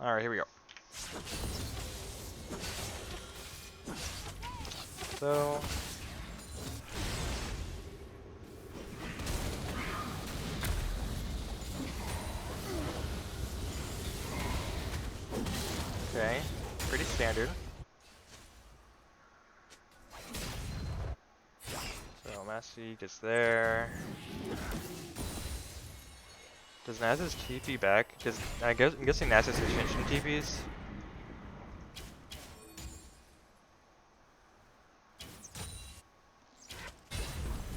Alright, here we go. So... Okay, pretty standard. So Massey gets there. Does Nasus TP back? I'm guessing Nasus Ascension TPs.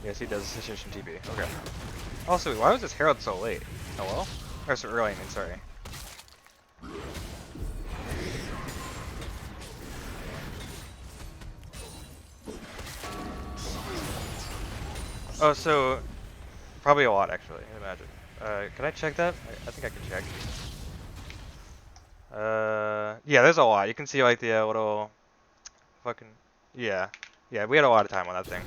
Yes, he does Ascension TP. Okay. Also, why was this Herald so late? Hello? Or so early, I mean, sorry. Oh, so probably a lot actually, I imagine. Can I check that? I think I can check. Yeah, there's a lot. You can see like the little fucking yeah, yeah. We had a lot of time on that thing.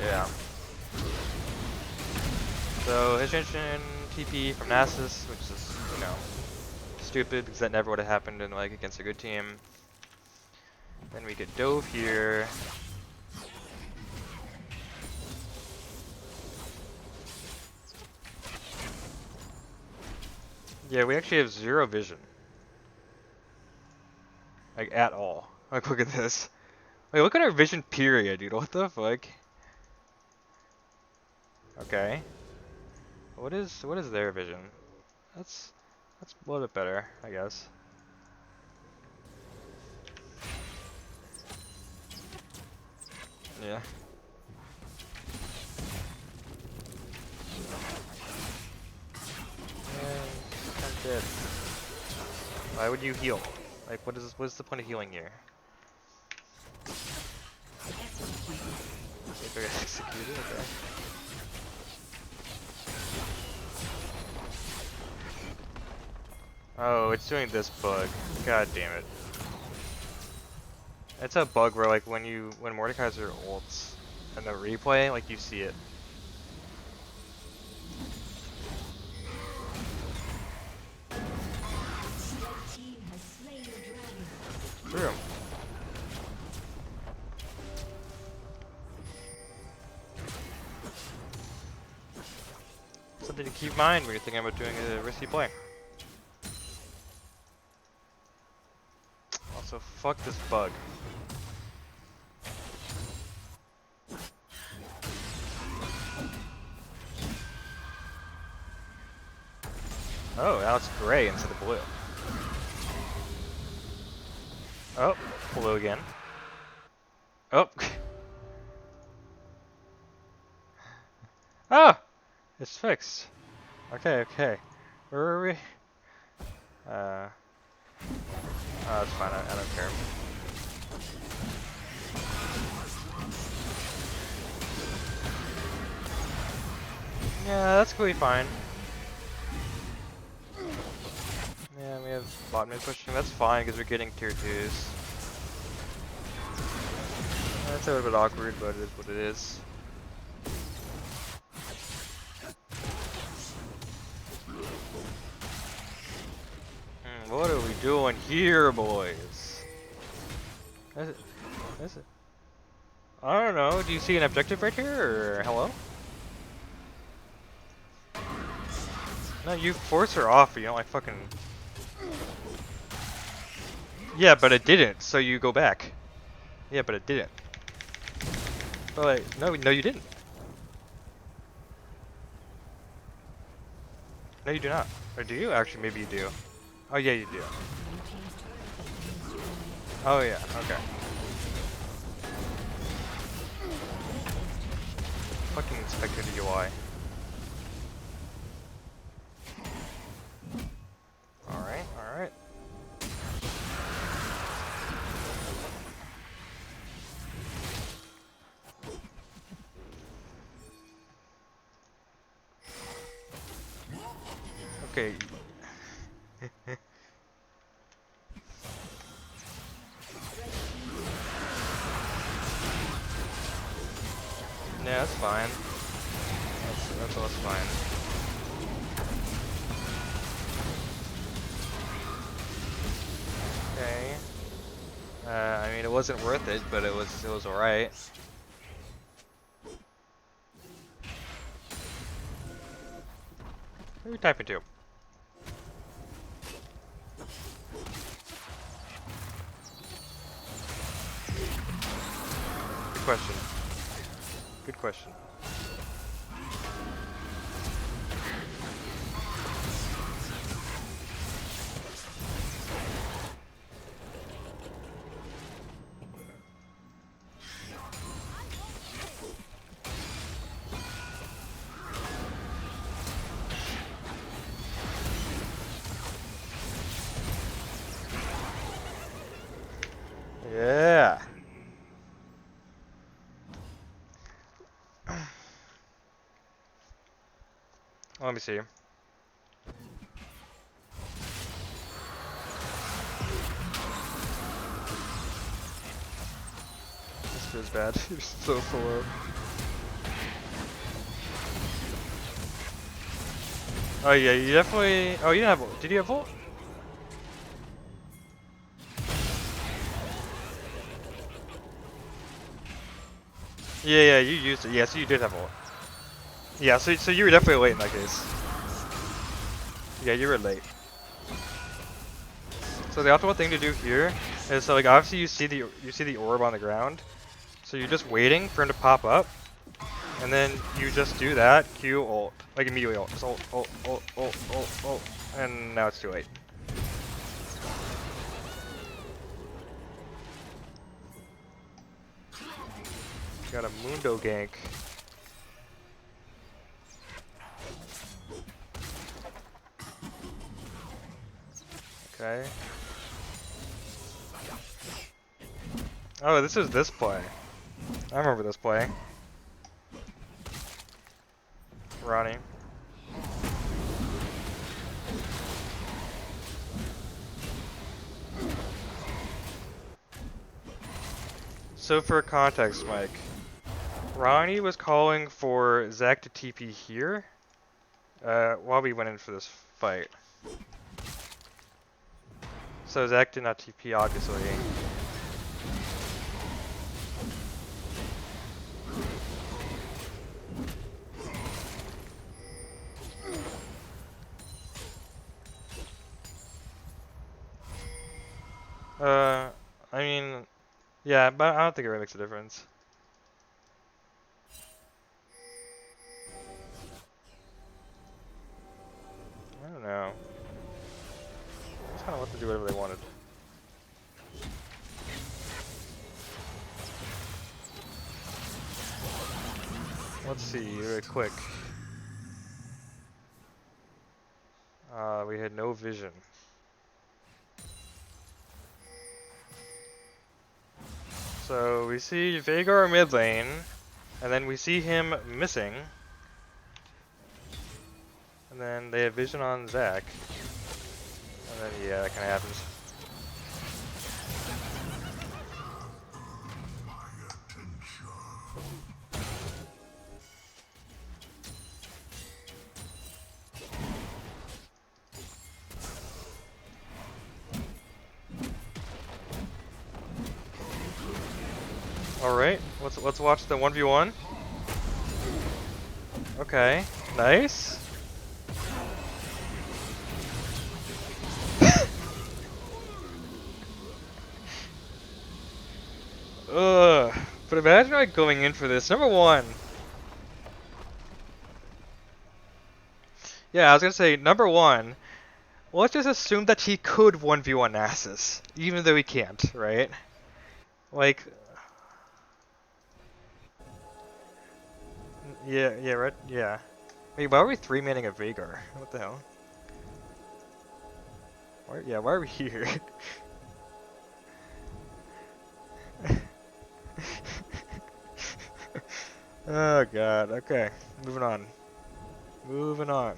Yeah. So Ascension TP from Nasus, which is stupid because that never would have happened in like against a good team. Then we get Dove here. Yeah, we actually have 0 vision. Like, at all. Like, look at this. Like, look at our vision period, dude. What the fuck? Okay. What is their vision? That's a little bit better, I guess. Yeah. I'm dead. Why would you heal? Like, what is the point of healing here? They're executed, okay. Oh, it's doing this bug. God damn it. It's a bug where like when Mordekaiser ults in the replay, like you see it. True. Something to keep in mind when you're thinking about doing a risky play. Also, fuck this bug. Oh, now it's gray instead of blue. Oh, blue again. Oh. Ah! It's fixed. Okay, okay. Where were we? Oh, that's fine. I don't care. Yeah, that's gonna be fine. Yeah, we have bot mid pushing. That's fine because we're getting tier 2s. That's a little bit awkward, but it is what it is. What are we doing here, boys? Is it? I don't know. Do you see an objective right here, or hello? No, you force her off, you don't like fucking... Yeah, but it didn't, so you go back. Yeah, but it didn't. But like, no, you didn't. No, you do not. Or do you? Actually, maybe you do. Oh, yeah, you do. Oh, yeah, okay. Fucking spectator UI. Alright, alright. Okay. Yeah, that's fine. so that's fine. Okay. I mean, it wasn't worth it, but it was alright. What are you typing to? Good question. Good question. Yeah. Let me see. This feels bad. You're so slow. Oh yeah, you definitely. Oh, you didn't have. Did you have ult? Yeah, you used it. Yeah, so you did have ult. Yeah, so you were definitely late in that case. Yeah, you were late. So the optimal thing to do here is, so like, obviously you see the orb on the ground, so you're just waiting for him to pop up, and then you just do that. Q ult, like immediately ult, just ult, and now it's too late. Got a Mundo gank. Okay. Oh, this is this play. I remember this play. Ronnie. So for context, Mike, Ronnie was calling for Zac to TP here while we went in for this fight. So Zac did not TP, obviously. I mean, yeah, but I don't think it really makes a difference. I don't know. I just kind of let them do whatever they wanted. Let's see, really quick. We had no vision. So we see Veigar mid lane, and then we see him missing. And then they have vision on Zac. And then, yeah, that kind of happens. Alright, let's watch the 1v1. Okay, nice. Ugh. But imagine like going in for this. Number one. Yeah, I was gonna say number one. Let's just assume that he could 1v1 Nasus, even though he can't, right? Like, yeah, right, yeah. Wait, why are we 3-manning a Veigar? What the hell? Why are we here? Oh god, okay. Moving on. Moving on.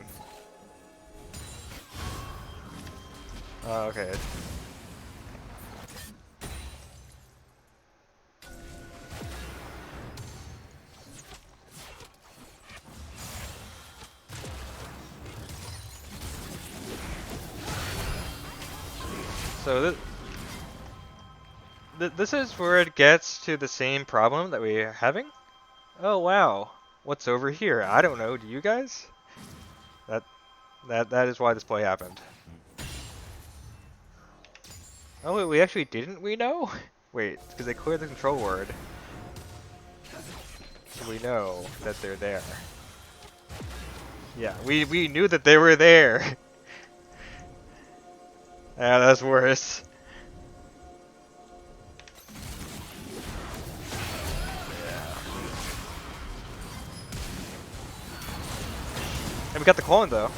Oh, okay. So this is where it gets to the same problem that we're having. Oh wow, what's over here? I don't know. Do you guys? That is why this play happened. Oh wait, we actually didn't. We know. Wait, because they cleared the control word, so we know that they're there. Yeah, we knew that they were there. Yeah, that's worse. Yeah. And we got the clone though.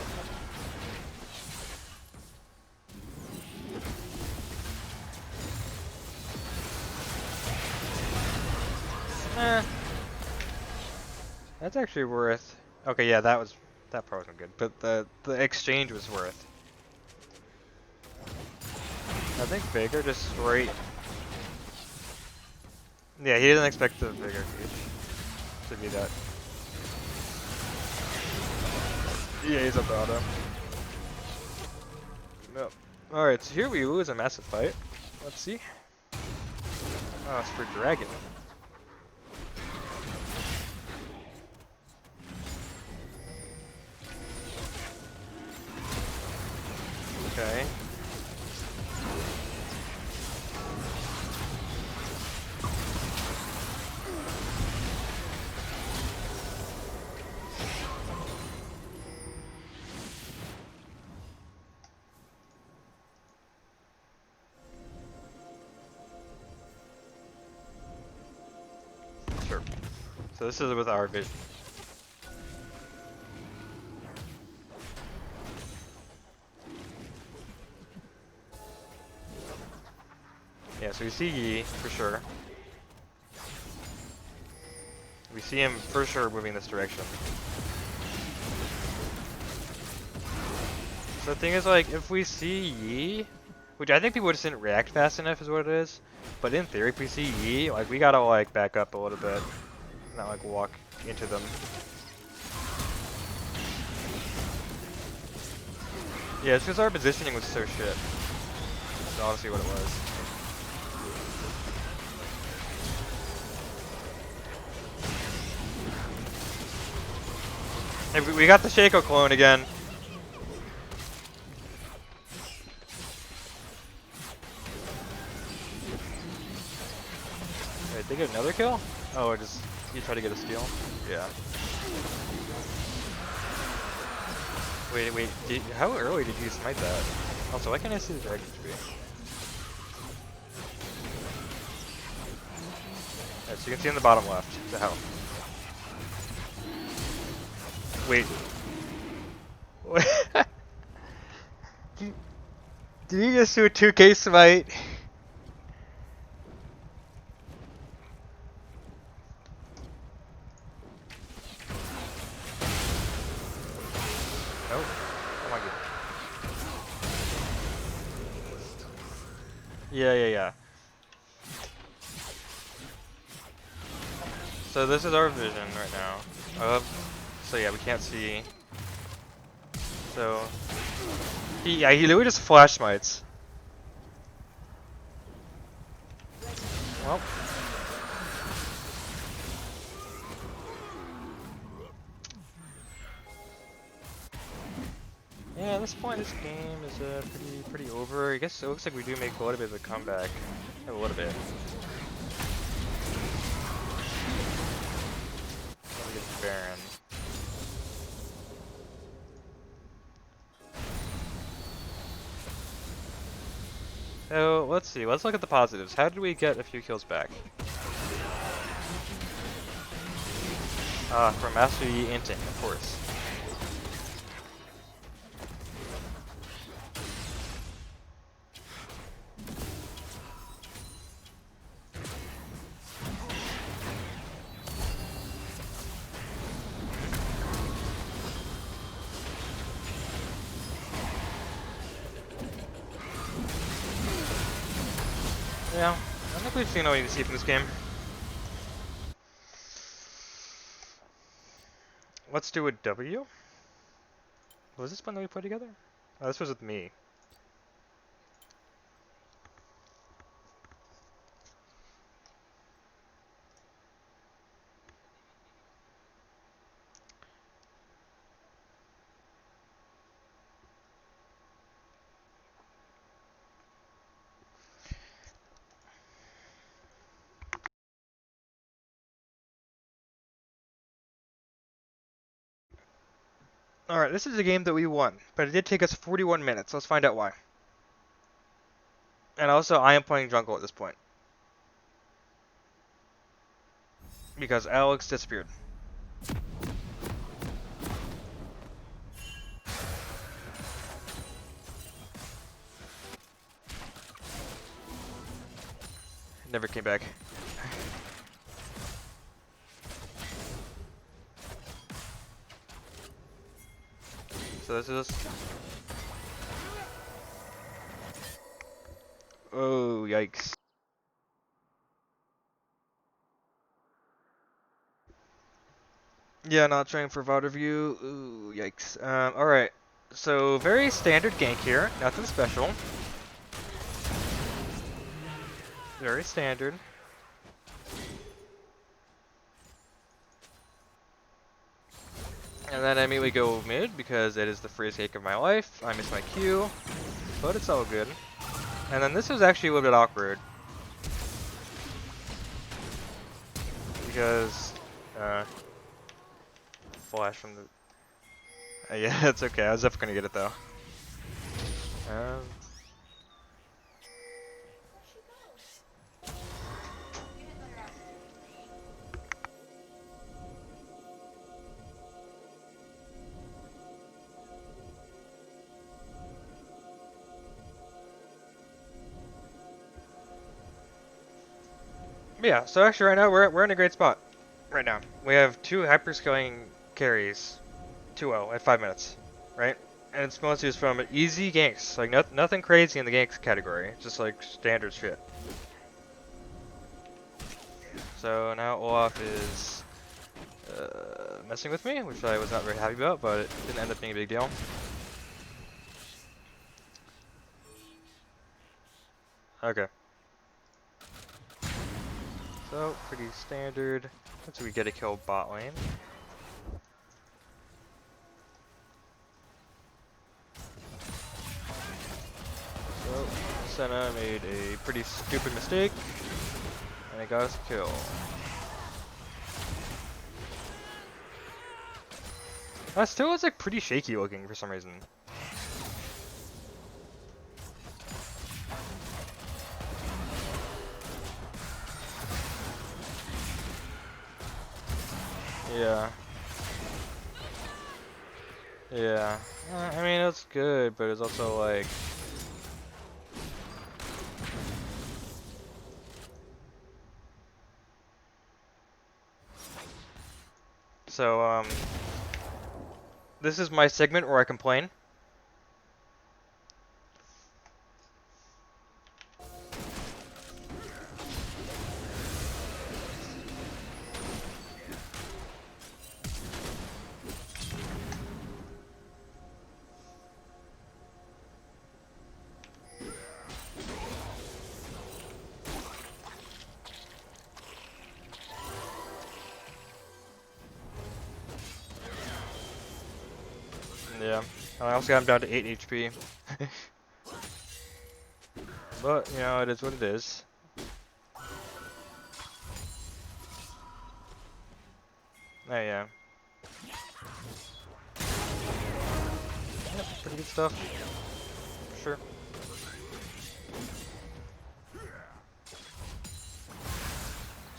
Eh, that's actually worth. Okay, yeah, that part wasn't good, but the exchange was worth. I think Baker just straight. Yeah, he didn't expect the bigger cage to be that. Yeah, he's up auto. Yep. Alright, so here we lose a massive fight. Let's see. Oh, it's for Dragon. Okay. Sure. So this is with our vision. Yeah, so we see Yi, for sure. We see him, for sure, moving this direction. So the thing is, like, if we see Yi, which I think people just didn't react fast enough is what it is, but in theory, if we see Yi, like, we gotta, like, back up a little bit, not, like, walk into them. Yeah, it's because our positioning was so shit. That's honestly what it was. Hey, we got the Shaco clone again. Wait, they get another kill? Oh, or just you try to get a steal? Yeah. Wait, how early did you smite that? Also, why can't I see the dragon tree? Alright, so you can see in the bottom left, the health. Wait. Did you just do a 2K smite? Nope. Oh my god. Yeah. So this is our vision right now. So yeah, we can't see. So he literally just flash smites. Well. Yeah, at this point, this game is pretty over. I guess it looks like we do make a little bit of a comeback. A little bit. Let me get the Baron. So let's see. Let's look at the positives. How did we get a few kills back? From Master Yi inting, of course. Yeah, I think we've seen all we need to see from this game. Let's do a W. Was this one that we put together? Oh, this was with me. Alright, this is a game that we won, but it did take us 41 minutes. Let's find out why. And also, I am playing jungle at this point. Because Alex disappeared. Never came back. So this is... Oh, yikes. Yeah, not trying for VOD review. Ooh, yikes. Alright. So, very standard gank here. Nothing special. Very standard. And then I immediately go mid because it is the freest gank of my life. I miss my Q, but it's all good. And then this was actually a little bit awkward. Because, flash from the... yeah, it's okay. I was definitely gonna get it though. Yeah, so actually right now we're in a great spot. Right now. We have 2 hyperscaling carries. 2-0 at 5 minutes. Right? And it's mostly just from easy ganks. Like nothing crazy in the ganks category. Just like standard shit. So now Olaf is messing with me, which I was not very happy about, but it didn't end up being a big deal. Okay. So, pretty standard. Once we get a kill bot lane. So, Senna made a pretty stupid mistake, and it got us a kill. That still is like pretty shaky looking for some reason. Yeah. Yeah. I mean, it's good, but it's also like... So, this is my segment where I complain. Yeah. I also got him down to 8 HP. But, you know, it is what it is. Oh, yeah. Yep, pretty good stuff. For sure.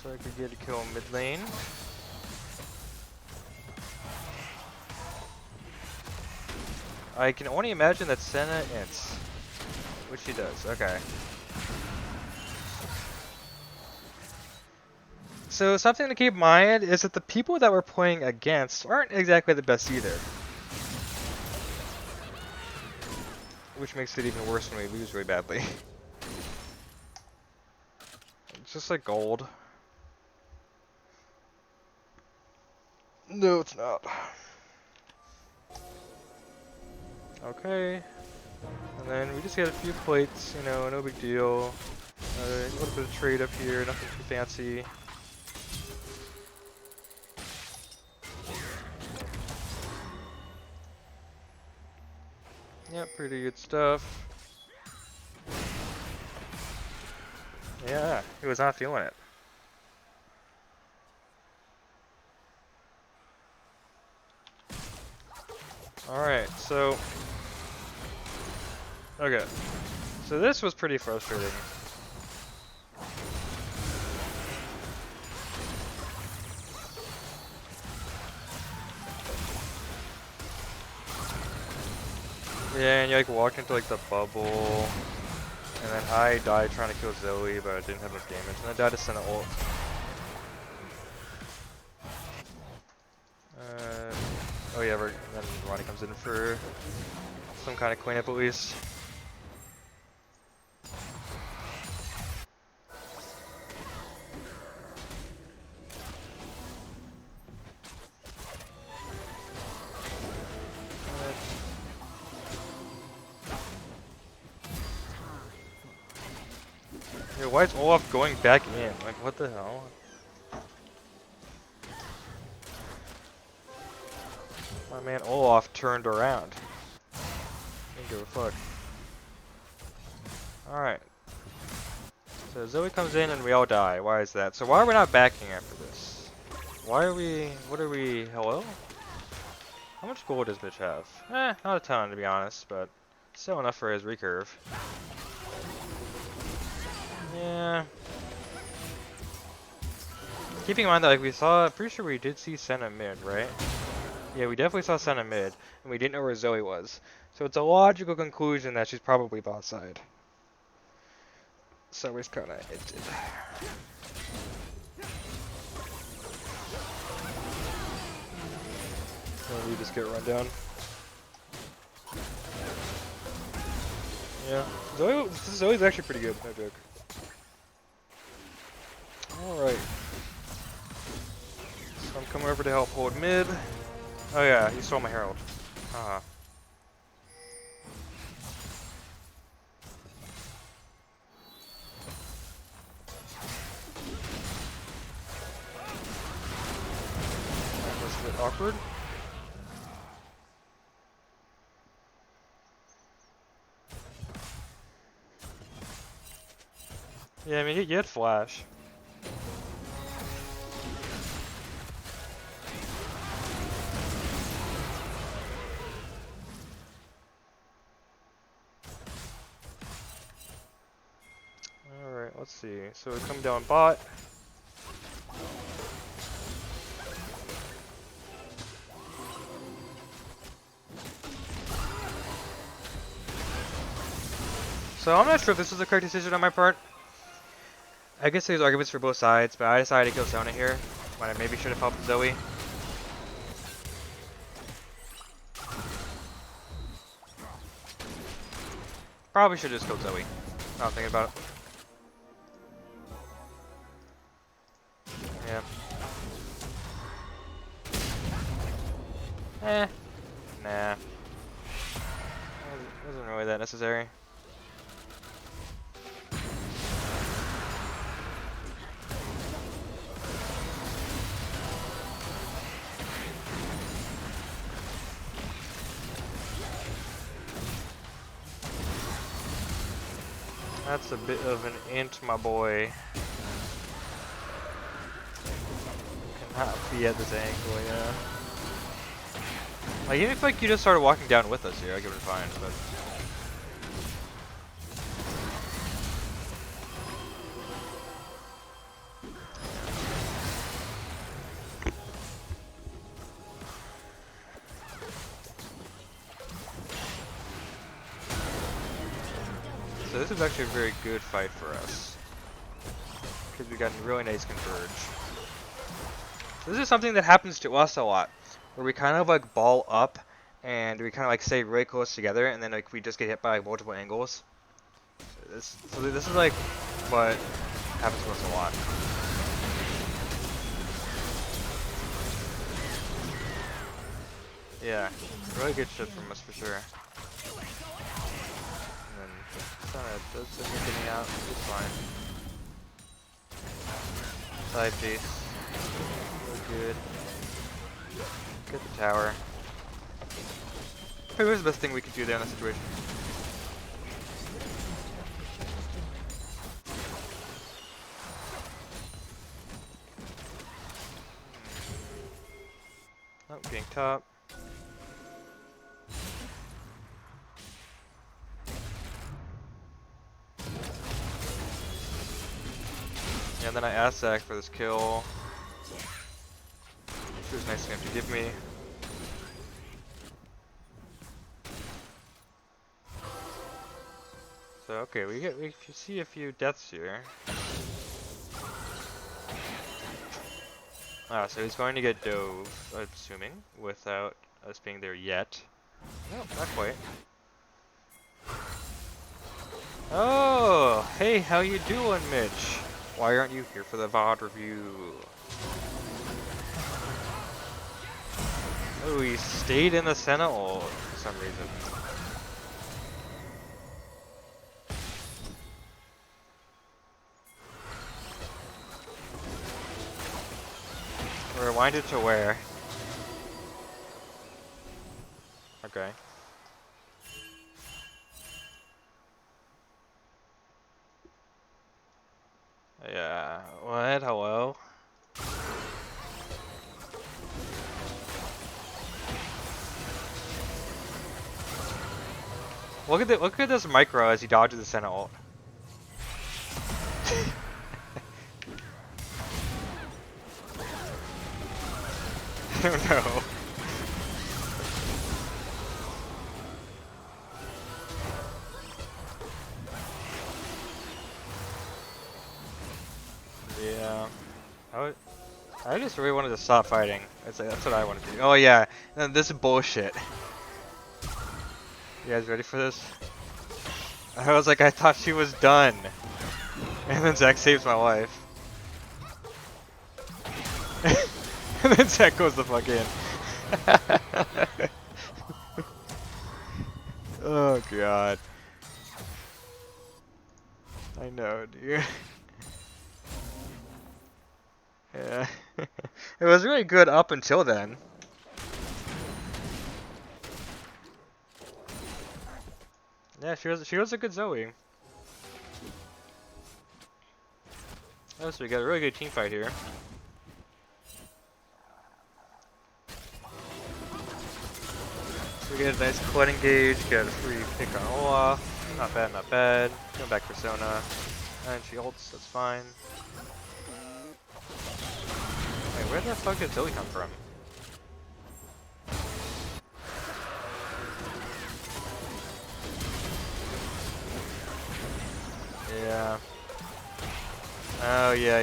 So I could get a kill mid lane. I can only imagine that Senna ints. Which she does, okay. So something to keep in mind is that the people that we're playing against aren't exactly the best either. Which makes it even worse when we lose really badly. It's just like gold. No, it's not. Okay. And then we just got a few plates, you know, no big deal. A little bit of trade up here, nothing too fancy. Yep, pretty good stuff. Yeah, he was not feeling it. Alright, so... Okay. So this was pretty frustrating. Yeah, and you like walked into like the bubble, and then I died trying to kill Zoe, but I didn't have enough damage, and I died to send an ult. Oh yeah, and then Ronnie comes in for some kind of cleanup at least. Yo, why is Olaf going back in? Like, what the hell? My man Olaf turned around. Didn't give a fuck. Alright. So Zoe comes in and we all die. Why is that? So why are we not backing after this? Why are we... What are we... Hello? How much gold does bitch have? Not a ton to be honest, but still enough for his recurve. Yeah. Keeping in mind that like we saw... Pretty sure we did see Senna mid, right? Yeah, we definitely saw Senna mid, and we didn't know where Zoe was. So it's a logical conclusion that she's probably bot side. So it's kinda... We just get run down. Yeah, Zoe's actually pretty good, no joke. Alright. So I'm coming over to help hold mid. Oh yeah, he stole my herald. Haha. That was a bit awkward. Yeah, I mean, you had flash. Alright, let's see. So we come down bot. So I'm not sure if this was the correct decision on my part. I guess there's arguments for both sides, but I decided to kill Sona here, when I maybe should have helped Zoe. Probably should have just killed Zoe. Now I'm thinking about it. Yeah. Nah. Wasn't really that necessary. That's a bit of an int, my boy. Cannot be at this angle, yeah. Like, even if like you just started walking down with us here, I could have been fine, but... So this is actually a very good fight for us. Because we got a really nice converge. So this is something that happens to us a lot. Where we kind of like ball up and we kind of like stay really close together and then like we just get hit by like multiple angles. So this is like what happens to us a lot. Yeah, really good shit from us for sure. And then Sana does end up getting out, it's fine. Side piece, really good. Get the tower. Hey, what's the best thing we could do there in that situation? Oh, getting top. And then I asked Zach for this kill. Which was nice of him to give me. So okay, we see a few deaths here. Ah, so he's going to get dove, I'm assuming, without us being there yet. No, not quite. Oh, hey, how you doing, Mitch? Why aren't you here for the VOD review? Oh, he stayed in the Sentinel for some reason. Rewinded to where? Okay. Yeah, what? Hello? Look at this micro as he dodges the Sentinel. I don't know. Yeah. I just really wanted to stop fighting. That's what I want to do. Oh yeah, and this is bullshit. You guys ready for this? I was like, I thought she was done. And then Zach saves my life. And then Zach goes the fuck in. Oh god. I know, dude. Yeah. It was really good up until then. Yeah, she was a good Zoe. Oh, so we got a really good team fight here. So we get a nice clud engage, get a free pick on Olaf. Not bad, not bad. Going back Persona. And she ults, that's fine. Wait, where the fuck did Zoe come from? Yeah. Oh, yeah.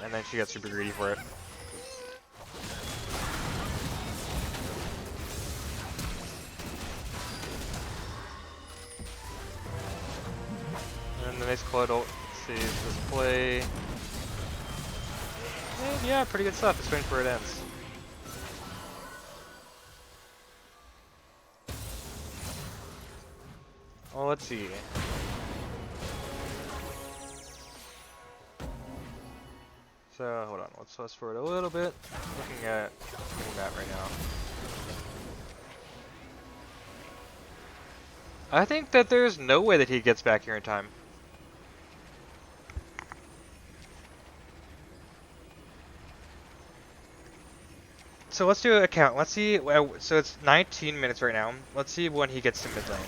And then she got super greedy for it. And the nice clud ult sees this play. And yeah, pretty good stuff. Just waiting for it ends. Well, let's see. So, hold on. Let's fast forward a little bit. Looking at the map right now. I think that there's no way that he gets back here in time. So let's do a count. Let's see. So it's 19 minutes right now. Let's see when he gets to mid lane.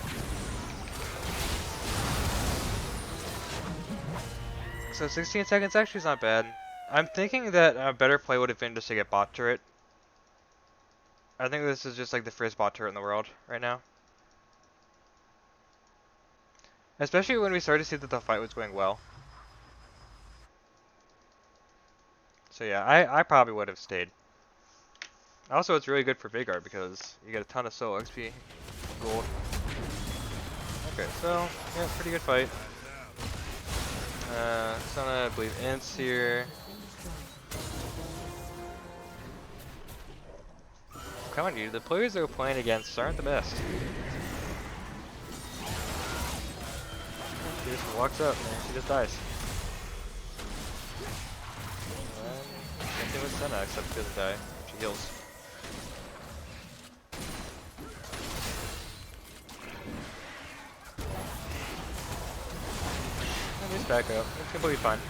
So 16 seconds actually is not bad. I'm thinking that a better play would have been just to get bot turret. I think this is just like the first bot turret in the world right now. Especially when we started to see that the fight was going well. So yeah, I probably would have stayed. Also, it's really good for Vigard because you get a ton of solo XP gold. Okay, so yeah, pretty good fight. Persona, I believe, ends here. Come on, dude. The players that we're playing against aren't the best. She just walks up, man. She just dies. Same thing with Senna, except she doesn't die. She heals. And he's back up. It's completely fine.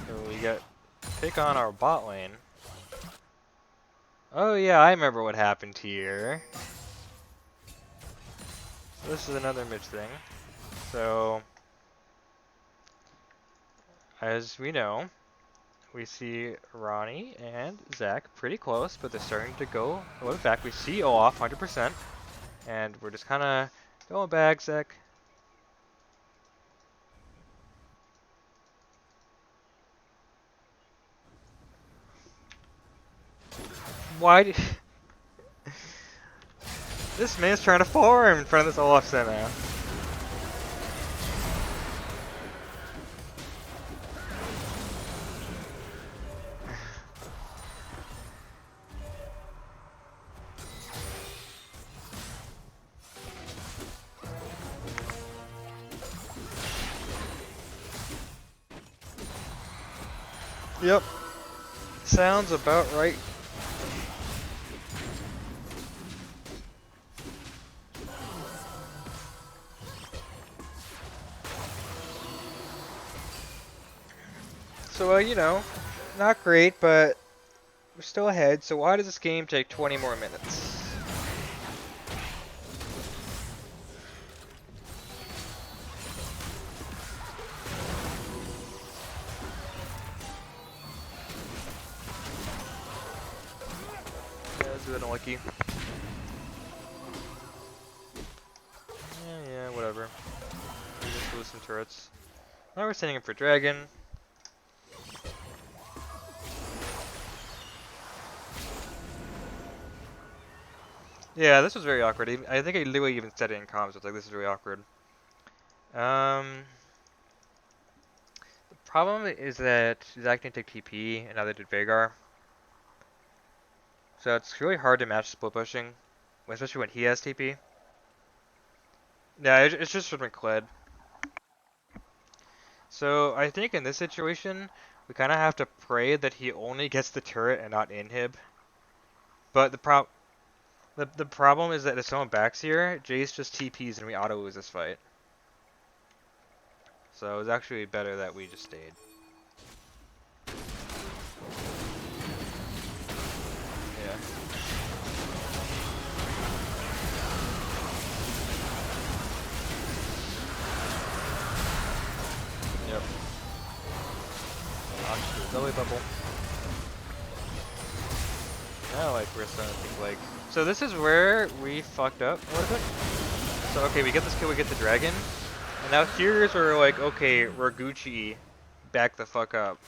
So we get pick on our bot lane. Oh yeah, I remember what happened here. So this is another Mitch thing. So as we know, we see Ronnie and Zach pretty close, but they're starting to go a little back. We see Olaf 100%, and we're just kind of going back, Zach. Why? This man's trying to farm in front of this Olaf center. Yep. Sounds about right. So, you know, not great, but we're still ahead. So why does this game take 20 more minutes? Yeah, this is unlucky. Yeah, whatever. We just lose some turrets. Now we're sending him for dragon. Yeah, this was very awkward. I think I literally even said it in comms. It's like, this is really awkward. The problem is that Zach didn't take TP, and now they did Vagar. So it's really hard to match split pushing, especially when he has TP. Yeah, it's just from Kled. So I think in this situation, we kind of have to pray that he only gets the turret and not inhib. But the problem is that if someone backs here, Jace just TPs and we auto lose this fight. So it was actually better that we just stayed. Yeah. Yep. Actually, Zoe bubble. Now, like, we're starting to think, like... So this is where we fucked up a little bit. So, okay, we get this kill, we get the dragon. And now here's where we're like, okay, we're Gucci, back the fuck up.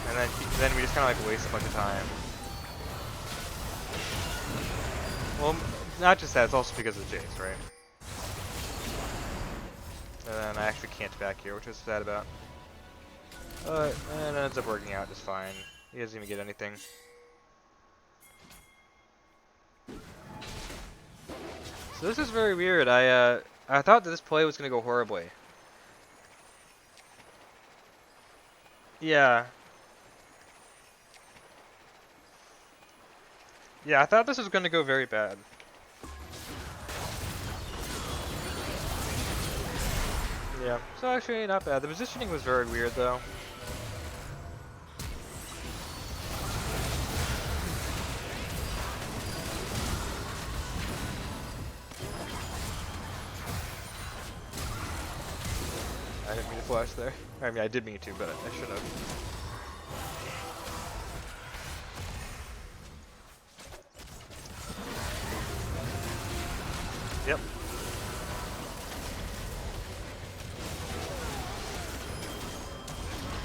And then we just kind of like waste a bunch of time. Well, not just that, it's also because of Jace, right? And then I actually can't back here, which I was sad about. But it ends up working out just fine. He doesn't even get anything. So this is very weird. I thought that this play was gonna go horribly. Yeah. Yeah, I thought this was gonna go very bad. Yeah, so actually not bad. The positioning was very weird though. I didn't mean to flash there. I mean, I did mean to, but I should have. Yep.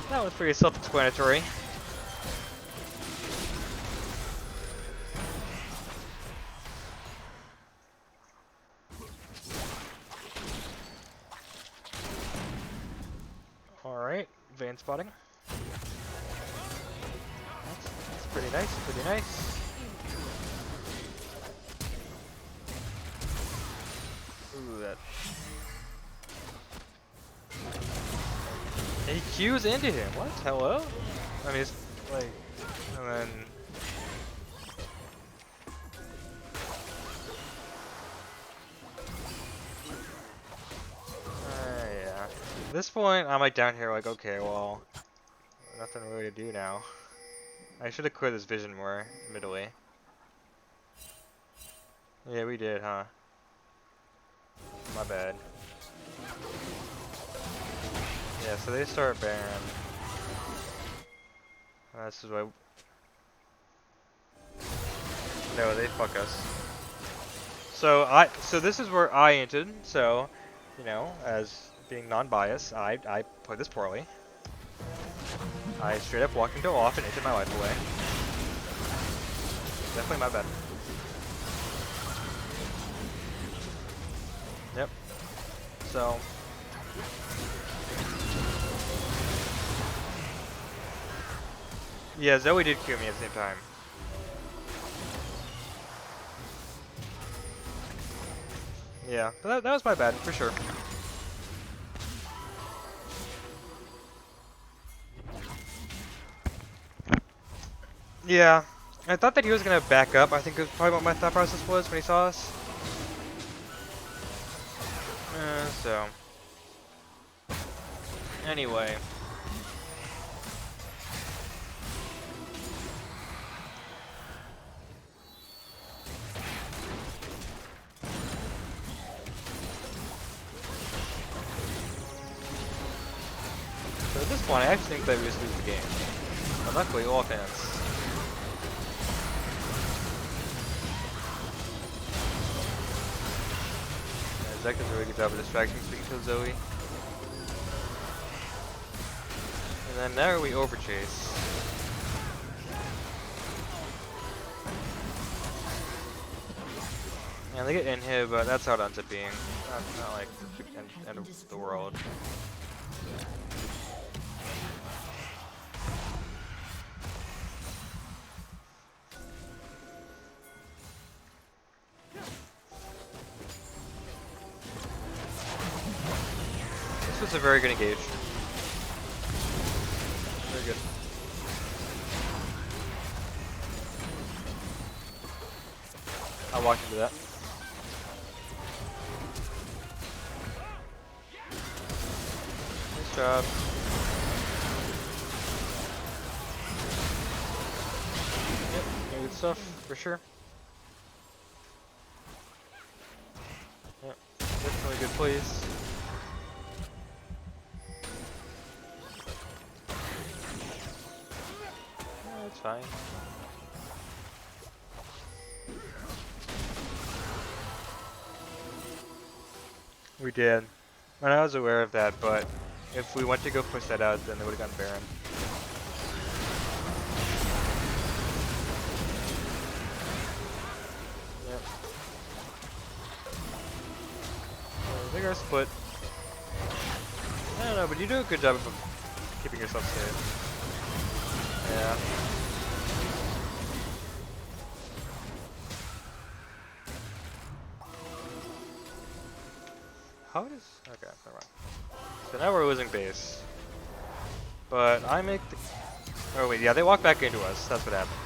That was pretty self-explanatory. Alright, Vayne spotting. That's pretty nice, pretty nice. Ooh, that. He Q's into him. What? Hello? I mean, it's like, and then. Yeah. At this point, I'm like down here, like, okay, well, nothing really to do now. I should have cleared this vision more, admittedly. Yeah, we did, huh? My bad. Yeah, so they start Baron. This is what. No, they fuck us. So this is where I entered. So, you know, as being non-biased, I played this poorly. I straight up walked into off and ended my life away. Definitely my bad. Yep. So. Yeah, Zoe did Q me at the same time. Yeah, but that was my bad, for sure. Yeah, I thought that he was gonna back up. I think it was probably what my thought process was when he saw us. So. Anyway. So at this point, I actually think that we just lose the game. But luckily, offense. Yeah, Zek does a really good job of distracting, speaking to Zoe. And then there we overchase. Yeah, they get in here, but that's how it ends up being. Not like the end of the world. This was a very good engage. Very good. I walked into that. Nice job. Yep, good stuff, for sure. Yep, definitely good plays. That's fine. We did. And I was aware of that, but if we went to go push that out, then they would have gone Baron. Yep. I think our split. I don't know, but you do a good job of keeping yourself safe. Yeah. How does... Okay, never mind. So now we're losing base. But I make the... Oh wait, yeah, they walk back into us. That's what happened.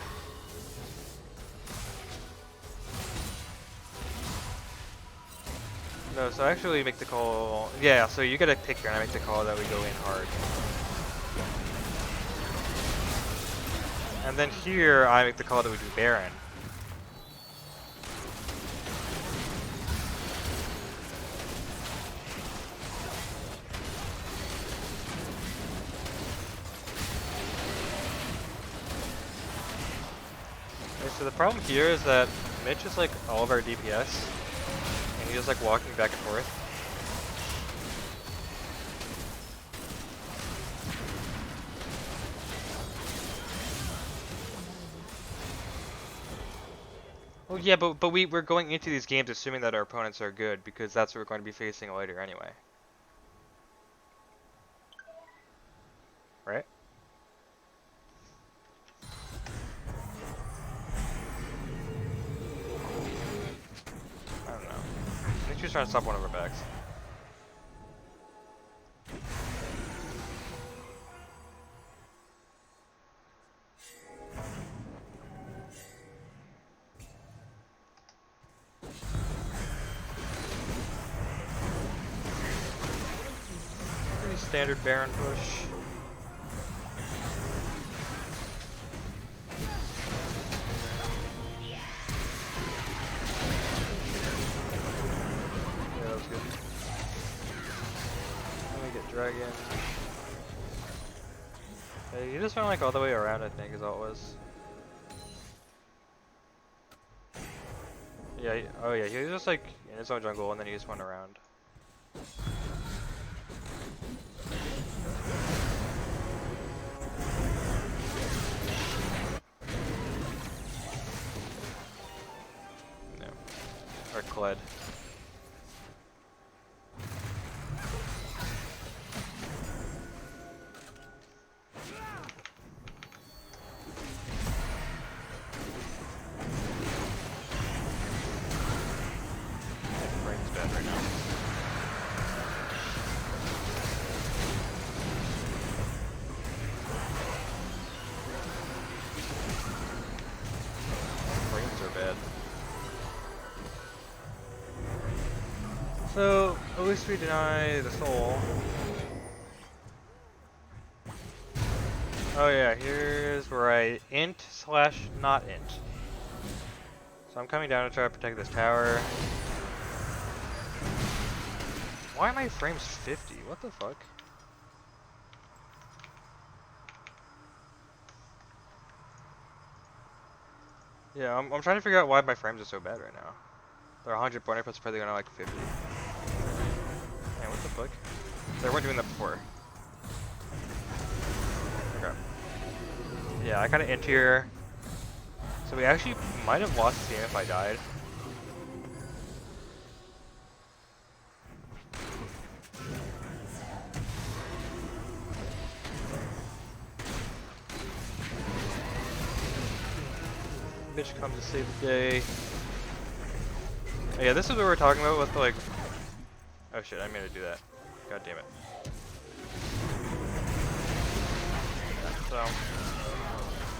No, so I actually make the call... Yeah, so you get a pick here and I make the call that we go in hard. And then here, I make the call that we do Baron. So the problem here is that Mitch is like all of our DPS, and he's just like walking back and forth. Well, yeah, but we're going into these games assuming that our opponents are good, because that's what we're going to be facing later anyway. Right? I don't know. I think she's trying to stop one of our backs. Pretty standard Baron push. Yeah, that was good. Let me get dragon. Hey. He just went like all the way around, I think, is all it was. Yeah, oh yeah, he was just like in his own jungle and then he just went around. Yeah. Or Kled. Brain's dead right now. Brains are bad. So, at least we deny the soul. Oh yeah, here's where I int slash not int. So I'm coming down to try to protect this tower. Why are my frames 50? What the fuck? Yeah, I'm trying to figure out why my frames are so bad right now. They're 100, but it's probably gonna like 50. Man, what the fuck? They weren't doing that before. Okay. Yeah, I kinda int here. So we actually might have lost the game if I died. Bitch comes to save the day. Oh, yeah, this is what we were talking about with like... Oh shit, I meant to do that. God damn it. So...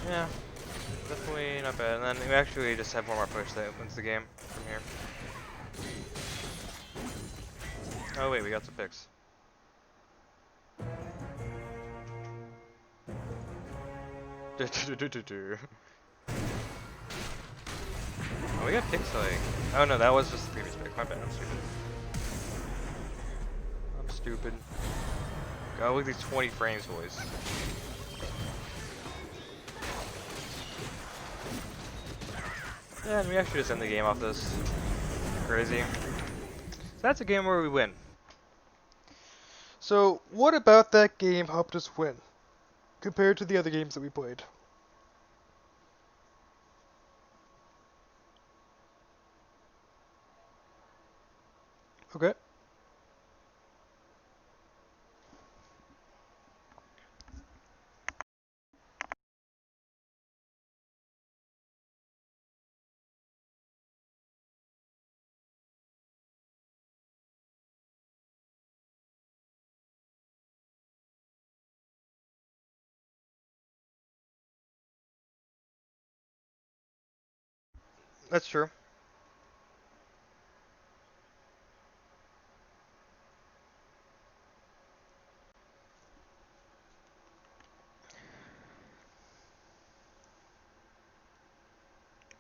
Yeah. Definitely not bad. And then we actually just have one more push that wins the game from here. Oh wait, we got some picks. Oh, we got picks like... Oh no, that was just the previous pick. My bad, I'm stupid. I'm stupid. God, look at these 20 frames, boys. Yeah, and we actually just end the game off this. Crazy. So that's a game where we win. So, what about that game helped us win? Compared to the other games that we played? Okay. That's true.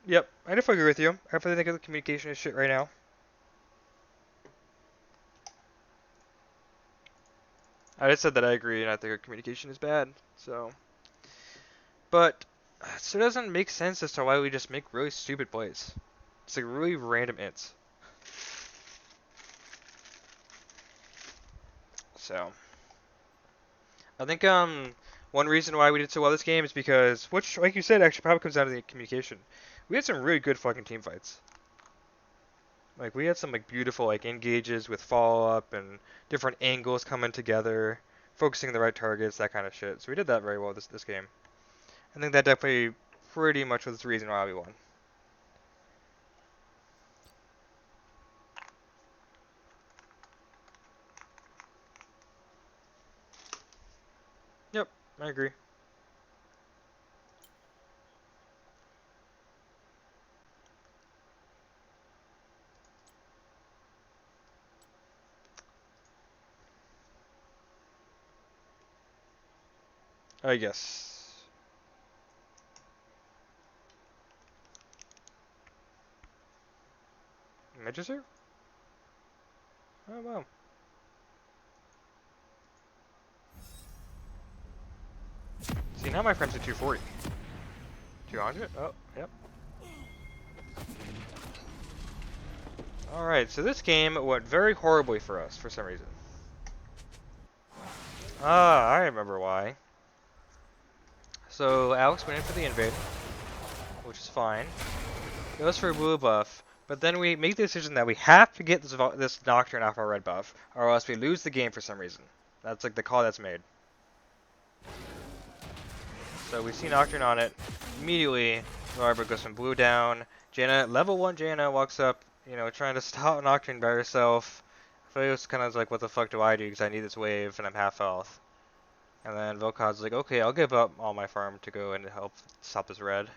Yep, I definitely agree with you. I definitely think the communication is shit right now. I just said that I agree, and I think our communication is bad. So, but it still doesn't make sense as to why we just make really stupid plays. It's like really random ints. So, I think one reason why we did so well this game is because, which like you said, actually probably comes down to the communication. We had some really good fucking team fights. Like we had some like beautiful like engages with follow up and different angles coming together, focusing the right targets, that kind of shit. So we did that very well this game. I think that definitely pretty much was the reason why we won. Yep, I agree. I guess. Midges here? Oh wow. See, now my frames at 240. 200? Oh, yep. Alright, so this game went very horribly for us for some reason. Ah, I remember why. So Alex went in for the invade, which is fine. Goes for a blue buff, but then we make the decision that we have to get this Nocturne off our red buff, or else we lose the game for some reason. That's like the call that's made. So we see Nocturne on it. Immediately, Barbara goes from blue down. Jaina, level 1 Jaina walks up, you know, trying to stop Nocturne by herself. Philios kind of like, what the fuck do I do, because I need this wave and I'm half health. And then Vilkod's like, okay, I'll give up all my farm to go and help stop this red.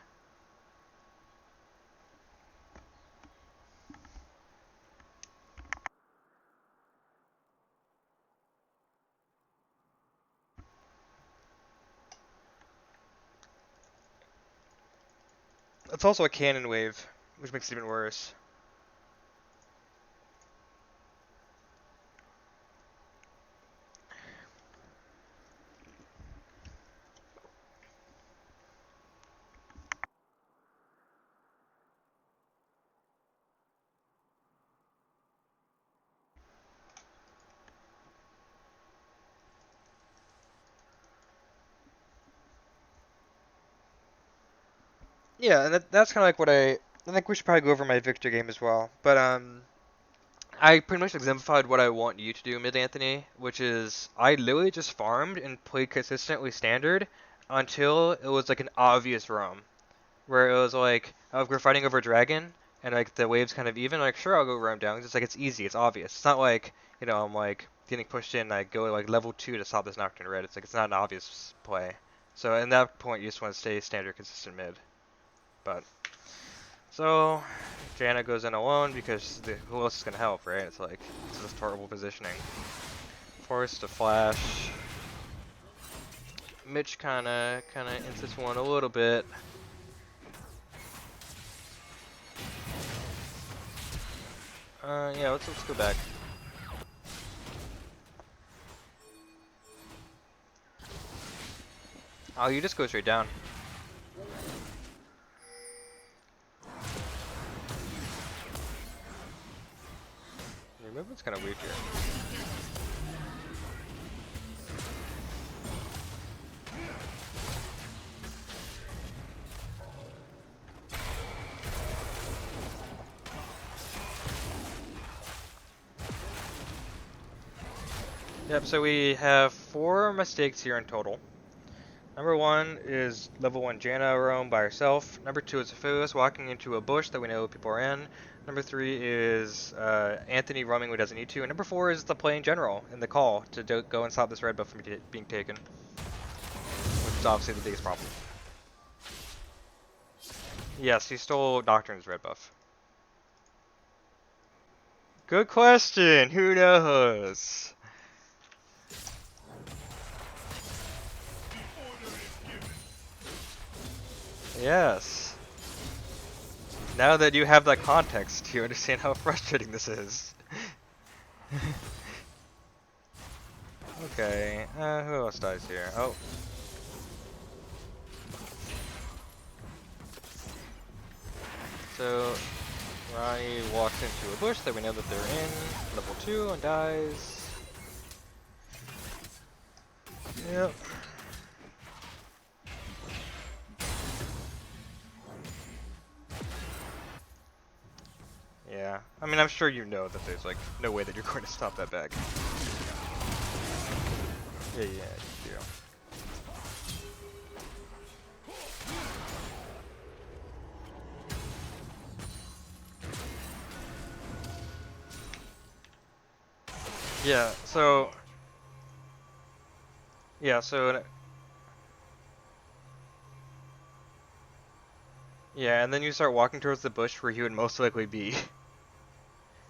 It's also a cannon wave, which makes it even worse. Yeah, and that's kind of like what I think we should probably go over my Victor game as well. But I pretty much exemplified what I want you to do, Mid Anthony, which is I literally just farmed and played consistently standard until it was like an obvious roam, where it was like, oh, if we're fighting over a dragon and like the waves kind of even, like sure I'll go roam down. It's like it's easy, it's obvious. It's not like I'm like getting pushed in. I go like level 2 to stop this Nocturne red. It's like it's not an obvious play. So at that point, you just want to stay standard, consistent mid. But so Jaina goes in alone because who else is gonna help, right? It's like it's just horrible positioning. Forced to flash. Mitch kinda insists one a little bit. Yeah, let's go back. Oh, you just go straight down. Your movement's kind of weird here. Yep, so we have 4 mistakes here in total. Number 1 is level 1 Jaina roam by herself. Number 2 is Phyllis walking into a bush that we know people are in. Number 3 is Anthony roaming when he doesn't need to. And number 4 is the play in general and the call to go and stop this red buff from being taken. Which is obviously the biggest problem. Yes, he stole Nocturne's red buff. Good question! Who knows? Yes. Now that you have that context, you understand how frustrating this is. Okay, who else dies here? Oh. So, Ronnie walks into a bush that we know that they're in, level 2, and dies. Yep. Yeah, I mean, I'm sure you know that there's like no way that you're going to stop that back. Yeah, you do. Yeah, so... Yeah, so... Yeah, and then you start walking towards the bush where he would most likely be.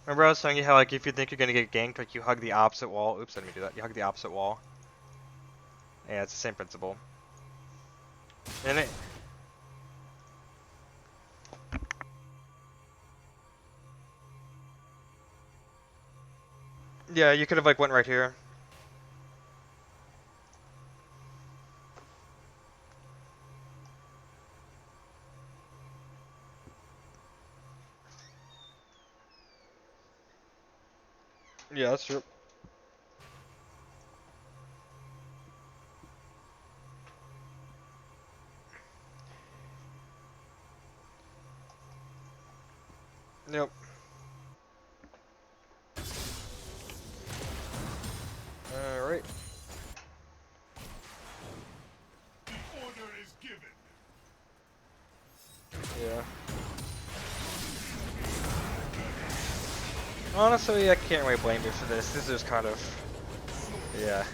Remember I was telling you how, like, if you think you're gonna get ganked, like, you hug the opposite wall. Oops, I didn't mean to do that. You hug the opposite wall. Yeah, it's the same principle. And it... Yeah, you could have, like, went right here. Yeah, that's true. Yep. Alright. Order is given. Yeah. Honestly, I can't really blame you for this. This is kind of... Yeah.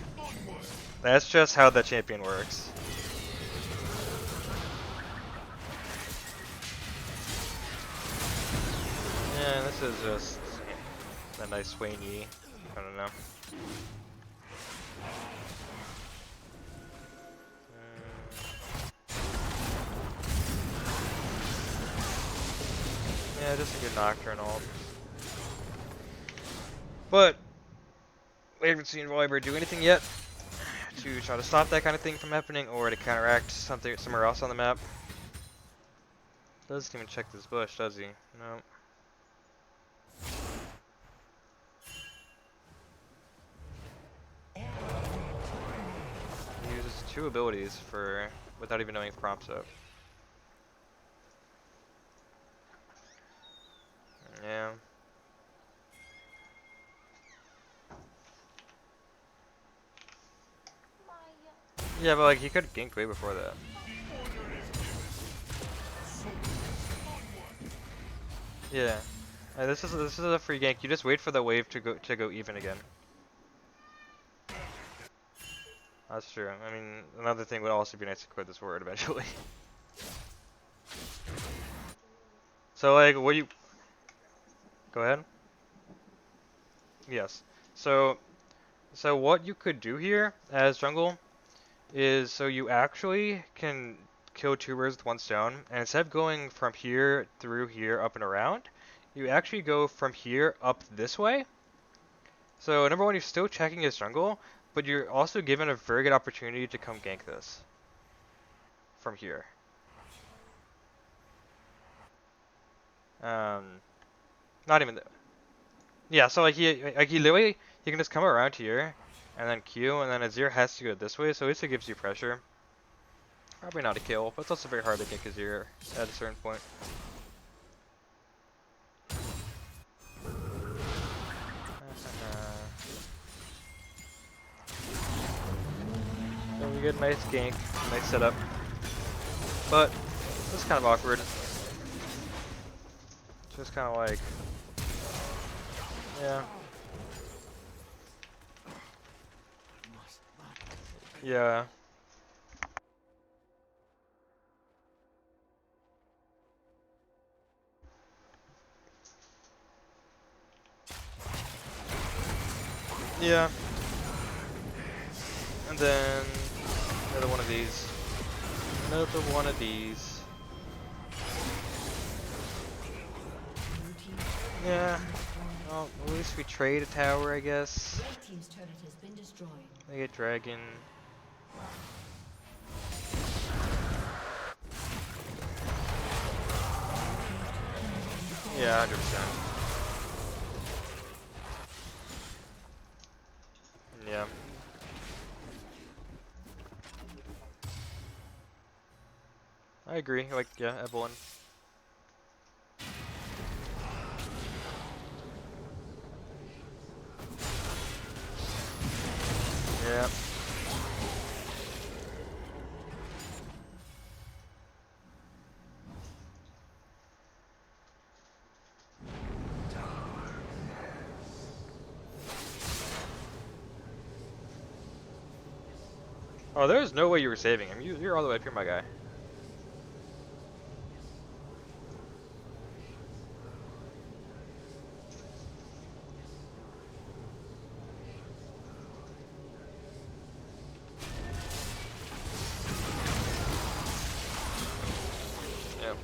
That's just how the champion works. Yeah, this is just a nice swingy. I don't know. Yeah, just a good nocturnal. But we haven't seen Volibear do anything yet to try to stop that kind of thing from happening or to counteract something somewhere else on the map. Doesn't even check this bush, does he? No. He uses 2 abilities for without even knowing if prompts up. Yeah. Yeah, but like he could have ganked way before that. Yeah. This is a free gank. You just wait for the wave to go even again. That's true. I mean, another thing would also be nice to quit this word eventually. So like, what you? Go ahead. Yes. So what you could do here as jungle is so you actually can kill 2 birds with 1 stone, and instead of going from here through here up and around, you actually go from here up this way. So number 1, you're still checking his jungle, but you're also given a very good opportunity to come gank this from here. Not even. Yeah, so like he literally he can just come around here, and then Q, and then Azir has to go this way, so at least it gives you pressure. Probably not a kill, but it's also very hard to gank Azir at a certain point. So we get a nice gank, nice setup, but it's kind of awkward. Just kind of like, yeah. Yeah. Yeah. And then another one of these. Another one of these. Yeah. Well, at least we trade a tower, I guess. Red team's turret has been destroyed. They get dragon. Yeah, 100%. Yeah. I agree. Like, yeah, Evelyn. Yeah. Oh, there's no way you were saving him. You're all the way up here, my guy. Yeah.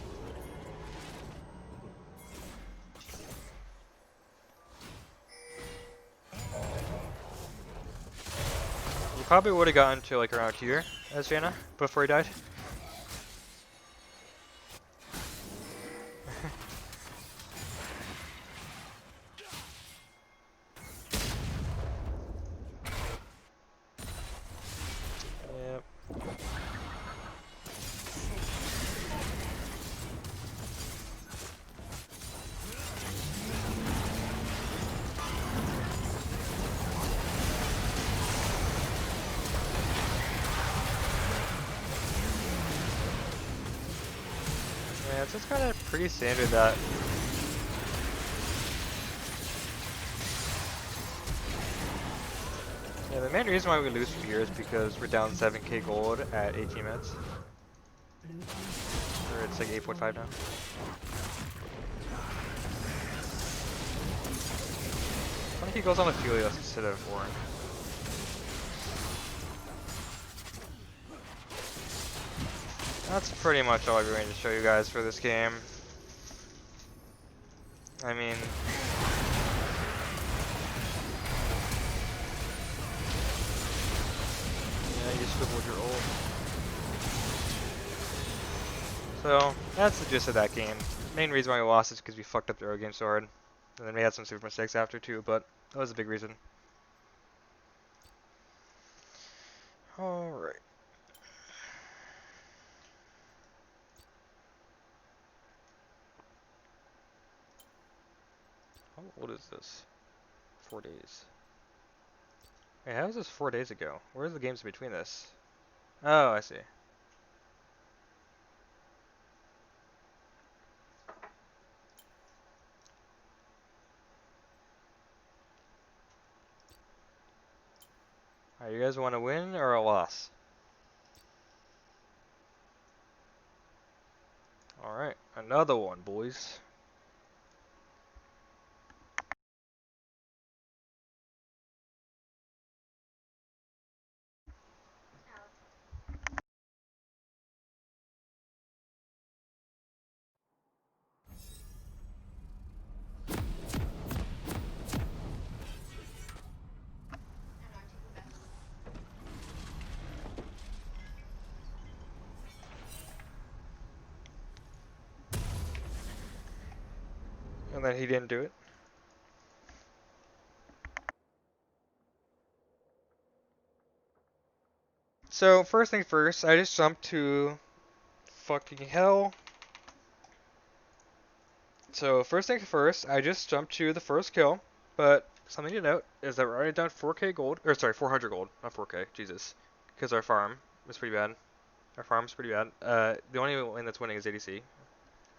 You probably would have gotten to like around here as Jaina before he died. just kind of pretty standard that. Yeah, the main reason why we lose Fear is because we're down 7k gold at 18 minutes. Or it's like 8.5 now. I think he goes on Aphelios instead of Warren. That's pretty much all I'm going to show you guys for this game. I mean, yeah, you scribbled your ult. So, that's the gist of that game. Main reason why we lost is because we fucked up the early game so hard. And then we had some super mistakes after too, but that was a big reason. Alright. How old is this? 4 days. Wait, how was this 4 days ago? Where's the games between this? Oh, I see. Alright, you guys want to win or a loss? Alright, another one, boys. And then he didn't do it. So, first thing first, I just jumped to fucking hell. So, first thing first, I just jumped to the first kill, but something to note is that we're already down 4k gold, or sorry, 400 gold, not 4k, Jesus. Because our farm is pretty bad. Our farm's pretty bad. The only one that's winning is ADC.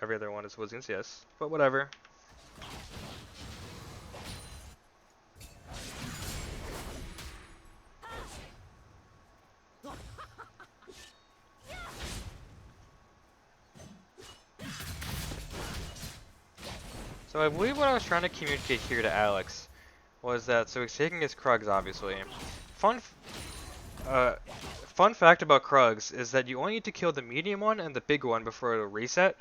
Every other one is Wizzy and CS, but whatever. So I believe what I was trying to communicate here to Alex was that, so he's taking his Krugs, obviously. Fun fact about Krugs is that you only need to kill the medium one and the big one before it'll reset.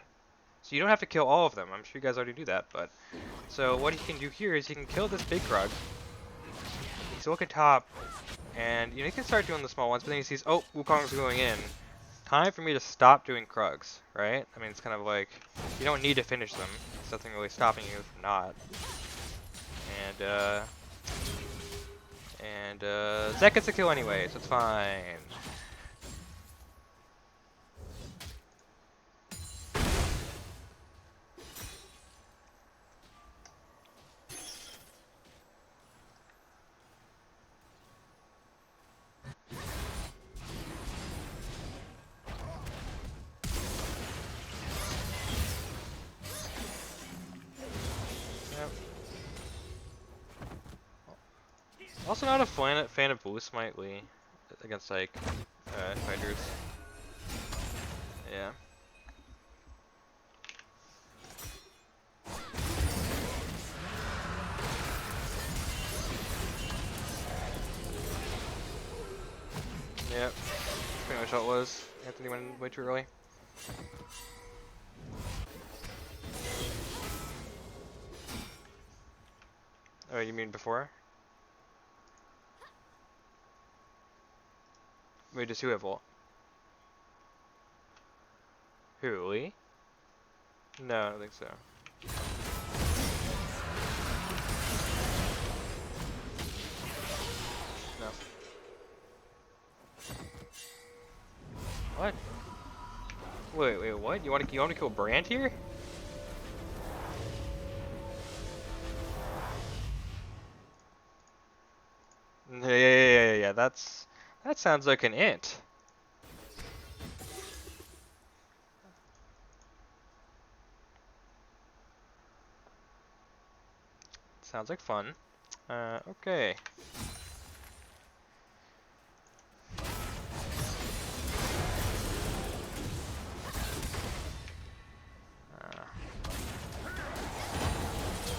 So you don't have to kill all of them. I'm sure you guys already do that, but... So what he can do here is he can kill this big Krug. He's looking top, and you know, he can start doing the small ones, but then he sees, oh, Wukong's going in. Time for me to stop doing Krugs, right? I mean, it's kind of like, you don't need to finish them. There's nothing really stopping you from not. And Zek gets a kill anyway, so it's fine. Also not a fan of Blue Smite Lee against like fighters. Yeah. Yep. Pretty much how it was. Anthony went way too early. Oh, you mean before? Wait, does who have ult? Who, Lee? No, I don't think so. No. What? Wait, what? You want to kill Brand here? Yeah. That sounds like an int. Sounds like fun. Okay.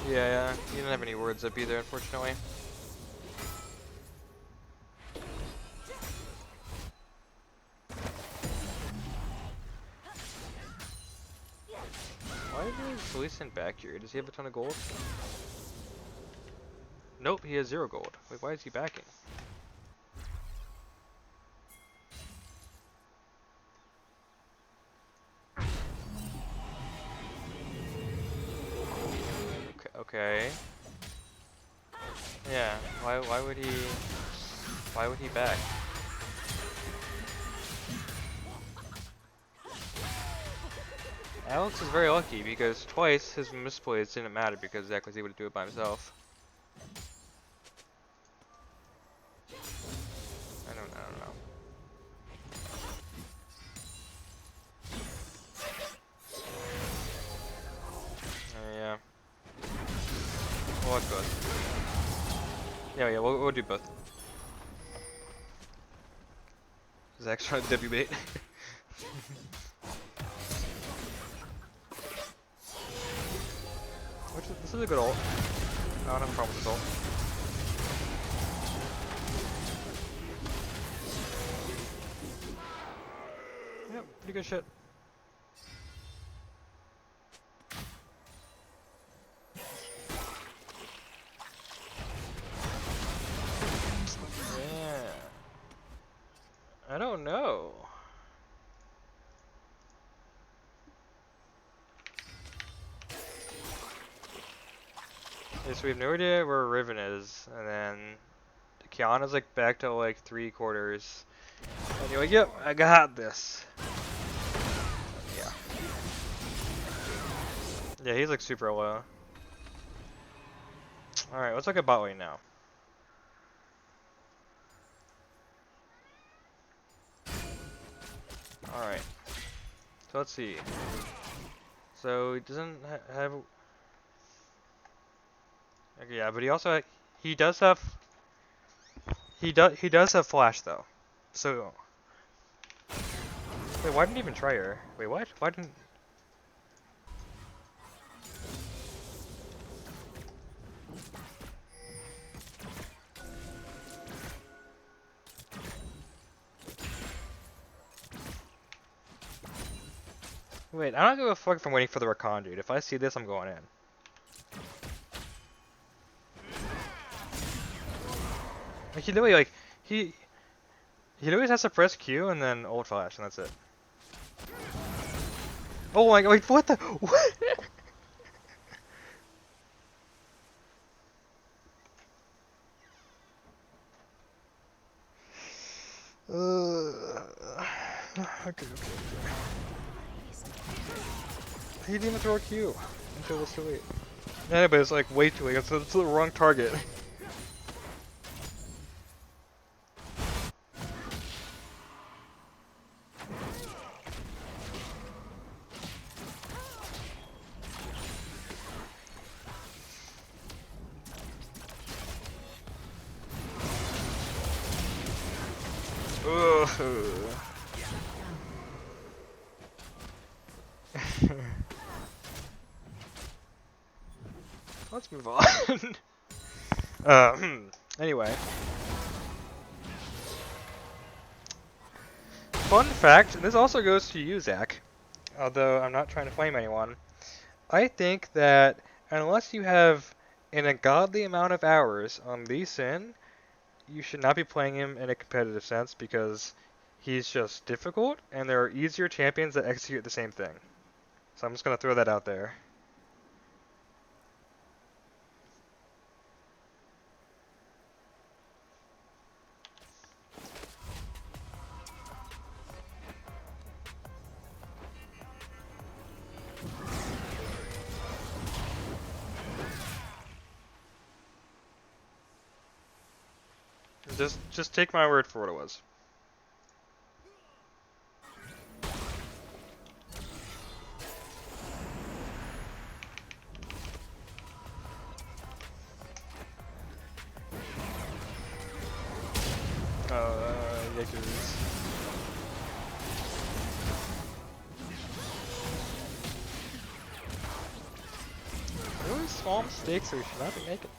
Yeah, you didn't have any words up either, unfortunately. Why is Lee Sin back here? Does he have a ton of gold? Nope, he has 0 gold. Wait, why is he backing? Okay. Yeah, why would he back? Alex is very lucky because twice his misplays didn't matter because Zach was able to do it by himself. I don't know. Yeah. Well, let's both. Yeah, we'll do both. Zach's trying to W bait. This is a good ult. I don't have a problem with this ult. Yep, pretty good shit. Yeah. I don't know. Okay, so we have no idea where Riven is, and then Kiana's like back to like 3/4. And you're like, yep, I got this. Yeah. Yeah, he's like super low. Alright, let's look at bot lane now. Alright. So let's see. So he doesn't have... Okay, yeah, but he also... He does have... He does have flash though. So... Wait, why didn't he even try her? Wait, what? Why didn't... Wait, I don't give a fuck if I'm waiting for the Rakan, dude. If I see this, I'm going in. Like, he literally, like, he literally has to press Q and then ult flash, and that's it. Oh my god, wait, what the? What? Okay. He didn't even throw a Q until it was too late. Yeah, but it's like way too late. It's the wrong target. Let's move on. Anyway. Fun fact, and this also goes to you, Zach, although I'm not trying to flame anyone. I think that unless you have an ungodly amount of hours on Lee Sin, you should not be playing him in a competitive sense because he's just difficult, and there are easier champions that execute the same thing. So I'm just going to throw that out there. Just take my word for what it was. small mistakes we should not be making.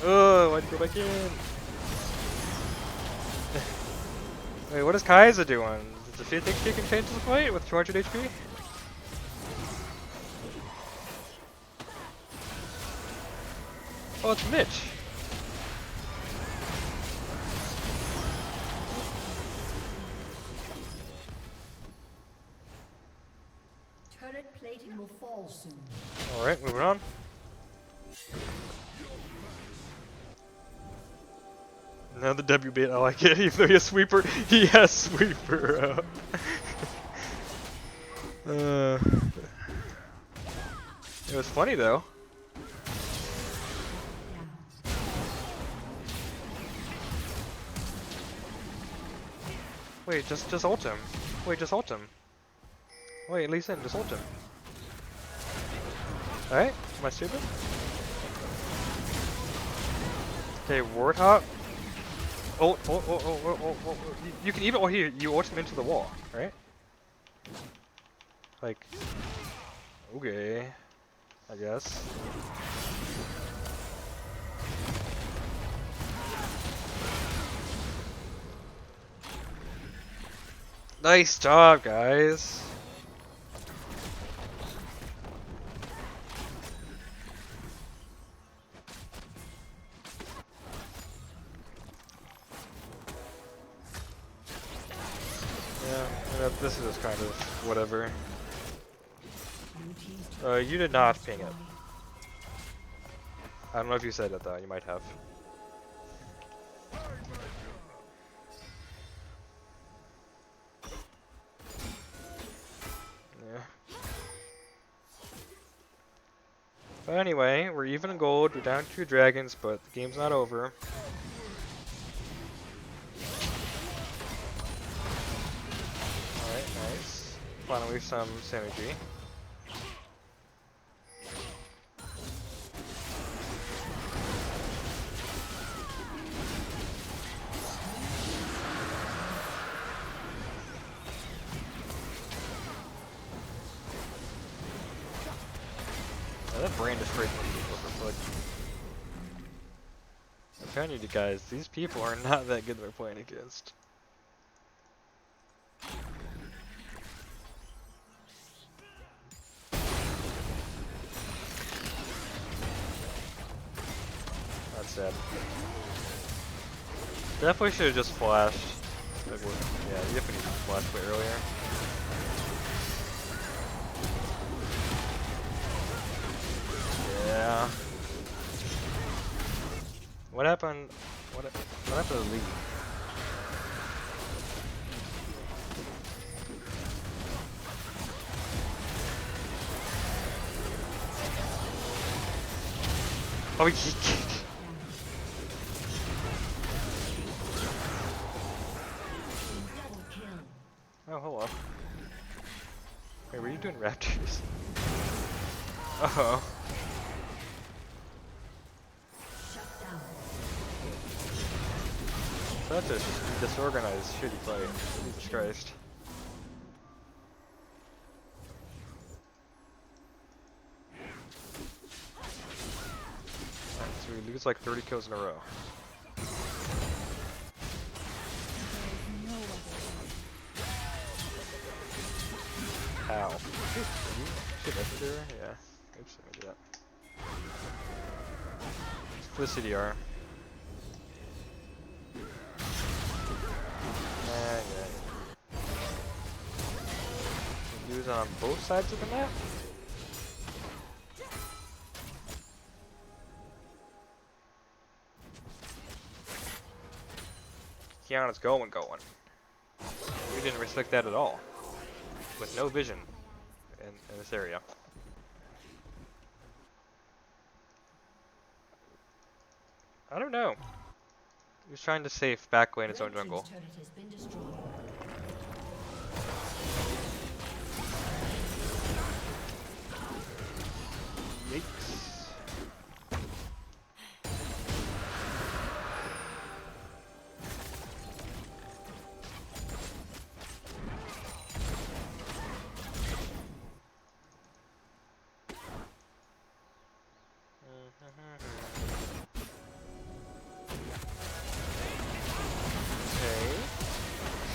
Oh, why'd you go back in? Wait, what is Kaiser doing? Does she think she can change the fight with 200 HP? Oh, it's Mitch. Turret plating will fall soon. Alright, moving on. Now the W bait, I like it. Even though he has sweeper, he has sweeper. It was funny though. Wait, just ult him. Wait, just ult him. Wait, Lee Sin, just ult him. Alright, am I stupid? Okay, ward hop. Ult. You can even ult here. You ult him into the wall, right? Like, okay, I guess. Nice job, guys. Yeah, this is just kind of whatever. You did not ping it. I don't know if you said it though, you might have. Yeah. But anyway, we're even in gold, we're down 2 dragons, but the game's not over. Alright, nice. Finally some synergy. That brain just breaks my people for foot. I'm telling you guys, these people are not that good that we're playing against. That's sad. Definitely should have just flashed. Like, yeah, you definitely need to flash way earlier. Yeah. What happened? What happened to the lead? Oh, oh, hello. Wait, were you doing raptors? Uh oh. Such a disorganized, shitty fight. Jesus Christ. Alright, so we lose like 30 kills in a row. Ow. Should I do that? Yeah. Oops, let me do that. For the CDR. Yeah. Use it on both sides of the map? Kiana's going. We didn't respect that at all. With no vision in this area. I don't know. He was trying to safe backlane his own jungle. Yikes.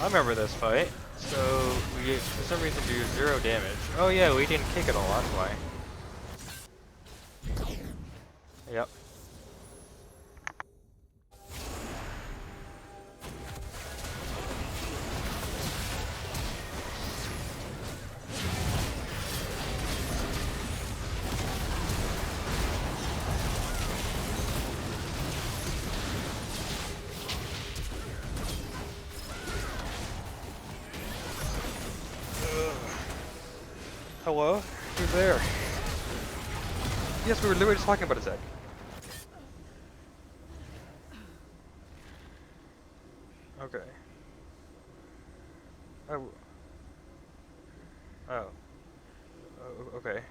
I remember this fight. So we for some reason do 0 damage. Oh yeah, we didn't kick at all, that's why. Yep. Hello? Who's there? Yes, we were literally just talking about a sec. Okay. Oh. Oh. Okay.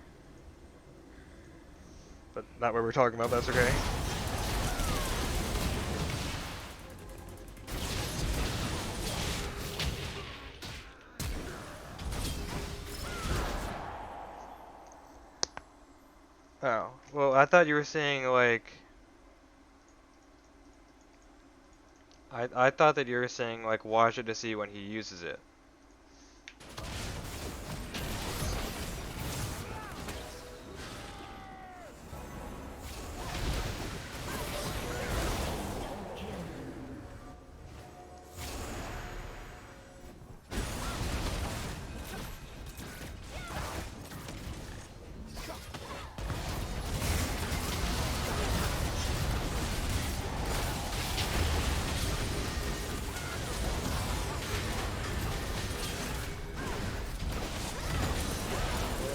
But not what we're talking about, that's okay. Oh. Well, I thought you were saying, like... I thought that you were saying, like, watch it to see when he uses it.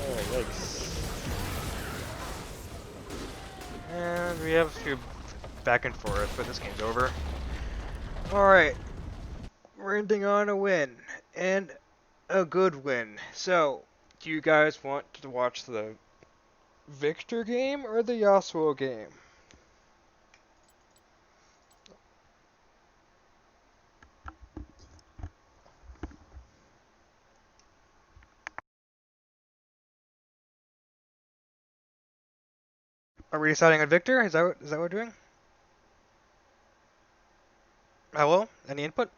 Oh, yikes. And we have a few back and forth, but this game's over. Alright. We're ending on a win. And a good win. So, do you guys want to watch the Victor game or the Yasuo game? Are we deciding on Victor? Is that what we're doing? Hello? Any input?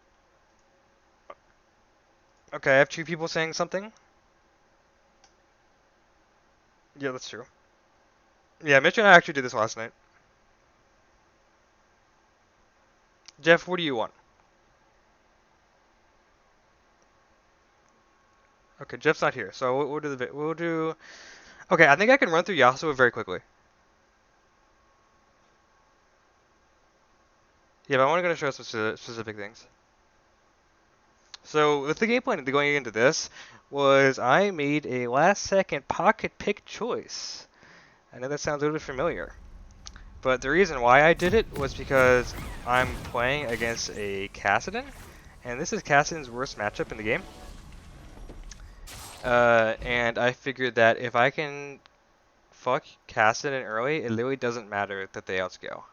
Okay, I have 2 people saying something. Yeah, that's true. Yeah, Mitch and I actually did this last night. Jeff, what do you want? Okay, Jeff's not here, so we'll do we'll do. Okay, I think I can run through Yasuo very quickly. Yeah, but I want to show specific things. So with the game plan going into this was I made a last second pocket pick choice. I know that sounds a little bit familiar, but the reason why I did it was because I'm playing against a Kassadin, and this is Kassadin's worst matchup in the game. And I figured that if I can fuck Kassadin early, it literally doesn't matter that they outscale.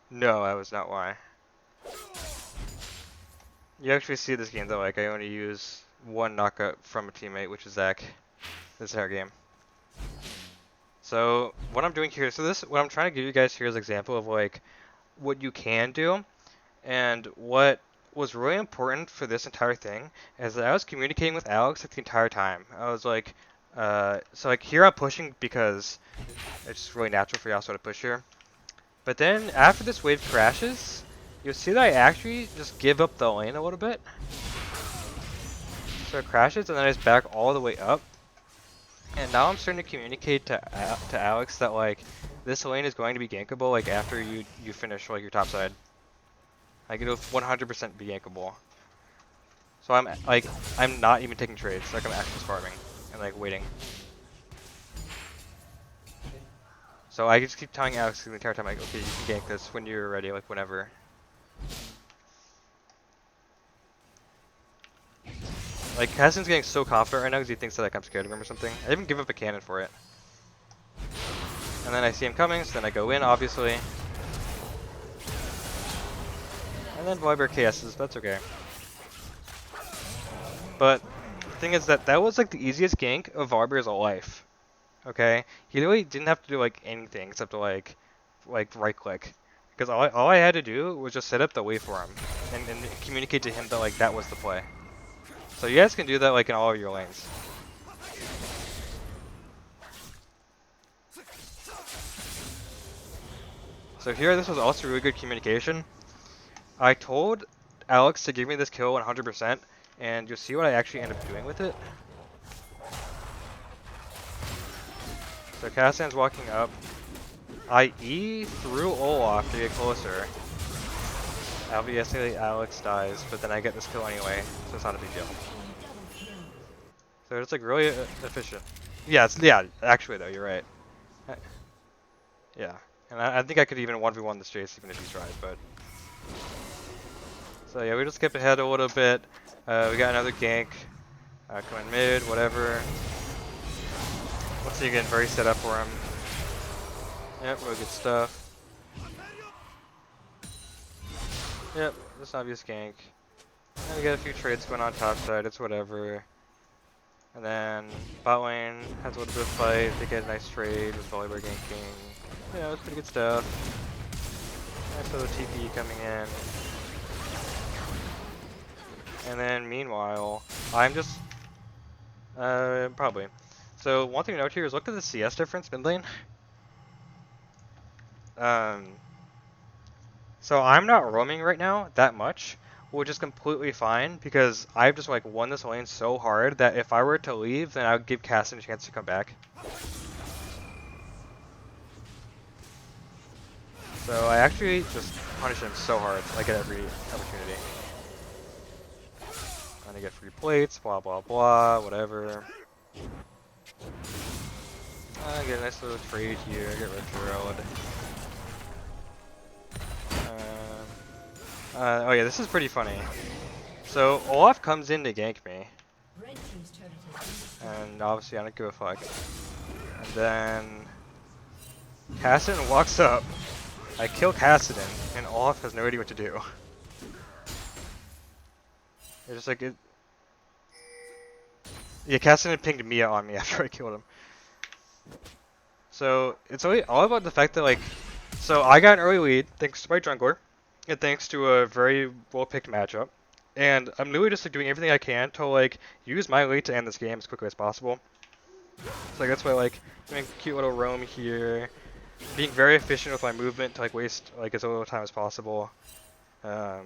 No, that was not why. You actually see this game though, like I only use 1 knockup from a teammate, which is Zach, this entire game. So what I'm doing here, what I'm trying to give you guys here is an example of like what you can do, and what was really important for this entire thing is that I was communicating with Alex like the entire time. I was like, so like here I'm pushing because it's really natural for Yasuo to push here. But then after this wave crashes, you'll see that I actually just give up the lane a little bit. So it crashes and then it's back all the way up. And now I'm starting to communicate to Alex that like this lane is going to be gankable like after you finish like your top side. Like it'll 100% be gankable. So I'm not even taking trades. Like I'm actually just farming and like waiting. So I just keep telling Alex the entire time like, okay, you can gank this when you're ready, like whenever. Like Hassan's getting so confident right now because he thinks that like I'm scared of him or something. I even give up a cannon for it. And then I see him coming, so then I go in, obviously. And then Volibear KS's, that's okay. But the thing is that was like the easiest gank of Volibear's life. Okay? He really didn't have to do like anything except to like right click. Because all I had to do was just set up the waveform and communicate to him that like that was the play. So you guys can do that like in all of your lanes. So here, this was also really good communication. I told Alex to give me this kill 100%, and you'll see what I actually end up doing with it. So Cassan's walking up. I E through Olaf to get closer. Obviously Alex dies, but then I get this kill anyway, so it's not a big deal. So it's like really efficient. Yeah, yeah, actually though, you're right. Yeah, and I think I could even 1v1 this chase even if you tried, but... So yeah, we just skip ahead a little bit. We got another gank. Coming mid, whatever. Once again, very set up for him. Yep, really good stuff. Yep, just obvious gank. And we got a few trades going on top side, it's whatever. And then bot lane has a little bit of fight, they get a nice trade with Volibear ganking. Yeah, it was pretty good stuff. Nice little TP coming in. And then meanwhile, I'm just probably. So one thing to note here is look at the CS difference mid lane. So I'm not roaming right now that much, which is completely fine because I've just like won this lane so hard that if I were to leave, then I would give Cassin a chance to come back. So I actually just punish him so hard, like at every opportunity. I'm gonna get free plates, blah blah blah, whatever. Get a nice little trade here, get retroed. Oh yeah, this is pretty funny. So Olaf comes in to gank me, and obviously I don't give a fuck. And then Cassidon walks up. I kill Cassidon, and Olaf has no idea what to do. It's just like it. Yeah, Cassidon pinged Mia on me after I killed him. So it's all about the fact that like, so I got an early lead thanks to my jungler. And thanks to a very well-picked matchup. And I'm literally just like doing everything I can to like use my lead to end this game as quickly as possible. So like, that's why like doing a cute little roam here, being very efficient with my movement to like waste like as little time as possible. Yeah,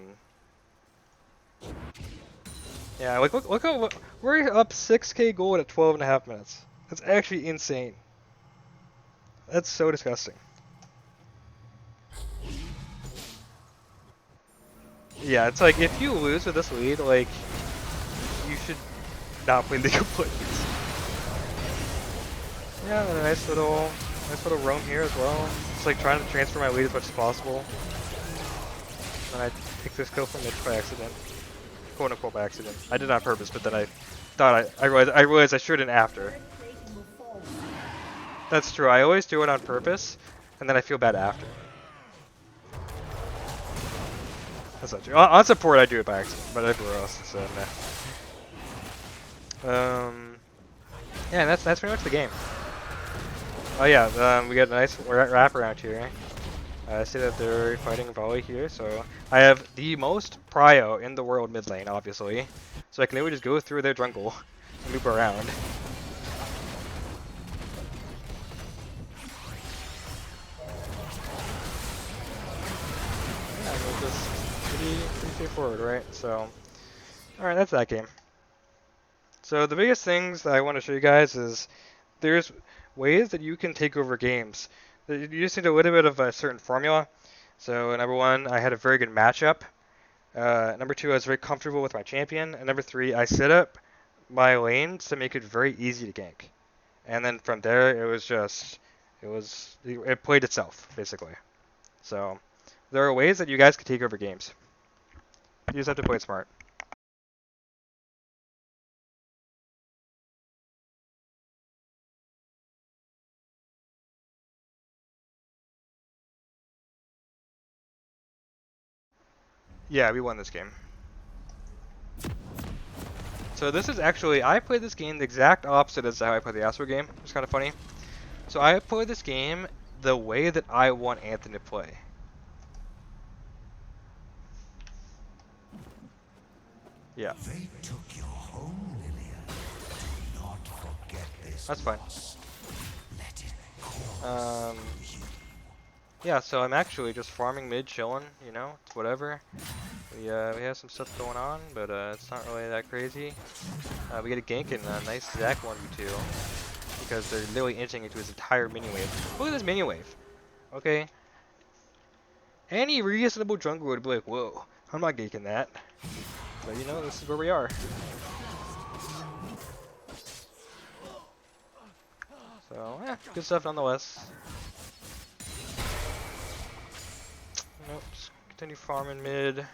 like look how we're up 6k gold at 12.5 minutes. That's actually insane. That's so disgusting. Yeah, it's like if you lose with this lead, like you should not play League of Legends. Yeah, and a nice little roam here as well. Just like trying to transfer my lead as much as possible. And I take this kill from Mitch by accident, quote unquote by accident. I did it on purpose, but then I thought I realized I shouldn't after. That's true. I always do it on purpose, and then I feel bad after. That's not true. On support, I do it by accident, but everywhere else, so nah. Yeah, that's pretty much the game. Oh yeah, we got a nice wrap around here. I see that they're fighting volley here, so I have the most prio in the world mid lane, obviously. So I can literally just go through their jungle and loop around. Yeah, we'll just pretty straightforward, right? So, alright, that's that game. So the biggest things that I want to show you guys is there's ways that you can take over games. You just need a little bit of a certain formula. So number one, I had a very good matchup. Number two, I was very comfortable with my champion. And number three, I set up my lanes to make it very easy to gank. And then from there, it played itself, basically. So there are ways that you guys can take over games. You just have to play it smart. Yeah, we won this game. So this is actually, I played this game the exact opposite as how I played the Astro game. It's kind of funny. So I played this game the way that I want Anthony to play. Yeah, They took your home, Lillian. Do not forget this. that's fine. loss. Let it call you. Yeah, so I'm actually just farming mid, chilling, you know, it's whatever. We have some stuff going on, but it's not really that crazy. We get a gank and a nice Zac 1v2 because they're literally inching into his entire mini wave. Look at this mini wave. Okay. Any reasonable jungler would be like, whoa, I'm not ganking that. But you know, this is where we are. So, good stuff nonetheless. Nope, just continue farming mid.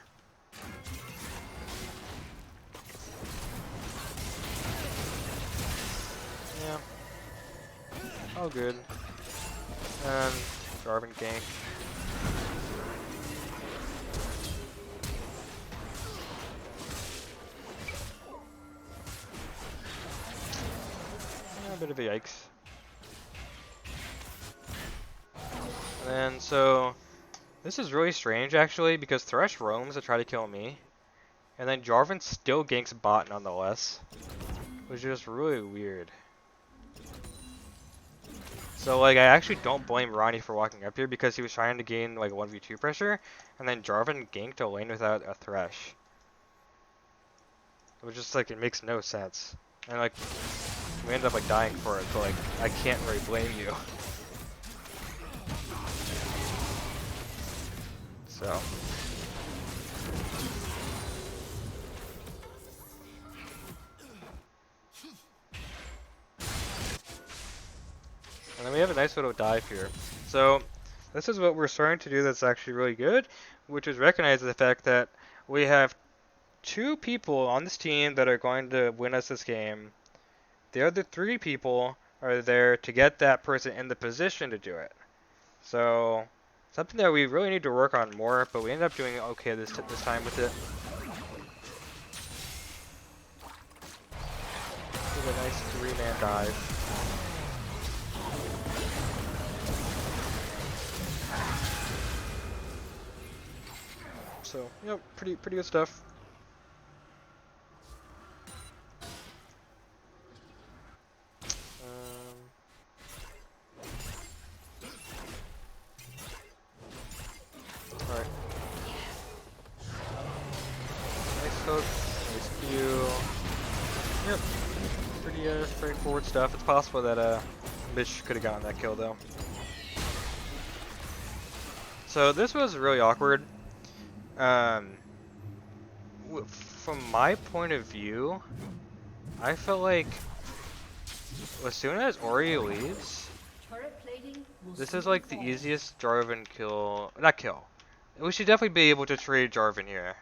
Yeah. Oh, good. And Jarvan gank. Yeah, a bit of a yikes. And then, so, this is really strange actually, because Thresh roams to try to kill me. And then Jarvan still ganks bot nonetheless. Which is just really weird. So like I actually don't blame Ronnie for walking up here because he was trying to gain like 1v2 pressure, and then Jarvan ganked a lane without a Thresh. It was just like, it makes no sense. And like, we ended up like dying for it, so like, I can't really blame you. So. And then we have a nice little dive here. So, this is what we're starting to do that's actually really good, which is recognize the fact that we have 2 people on this team that are going to win us this game. The other 3 people are there to get that person in the position to do it. So, something that we really need to work on more, but we ended up doing okay this time with it. With a nice 3-man dive. So, yep, pretty good stuff. Alright. Nice hook, nice Q. Yep, pretty straightforward stuff. It's possible that Mitch could have gotten that kill though. So this was really awkward. From my point of view, I felt like as soon as Ori leaves, this is like the easiest Jarvan kill. Not kill. We should definitely be able to trade Jarvan here.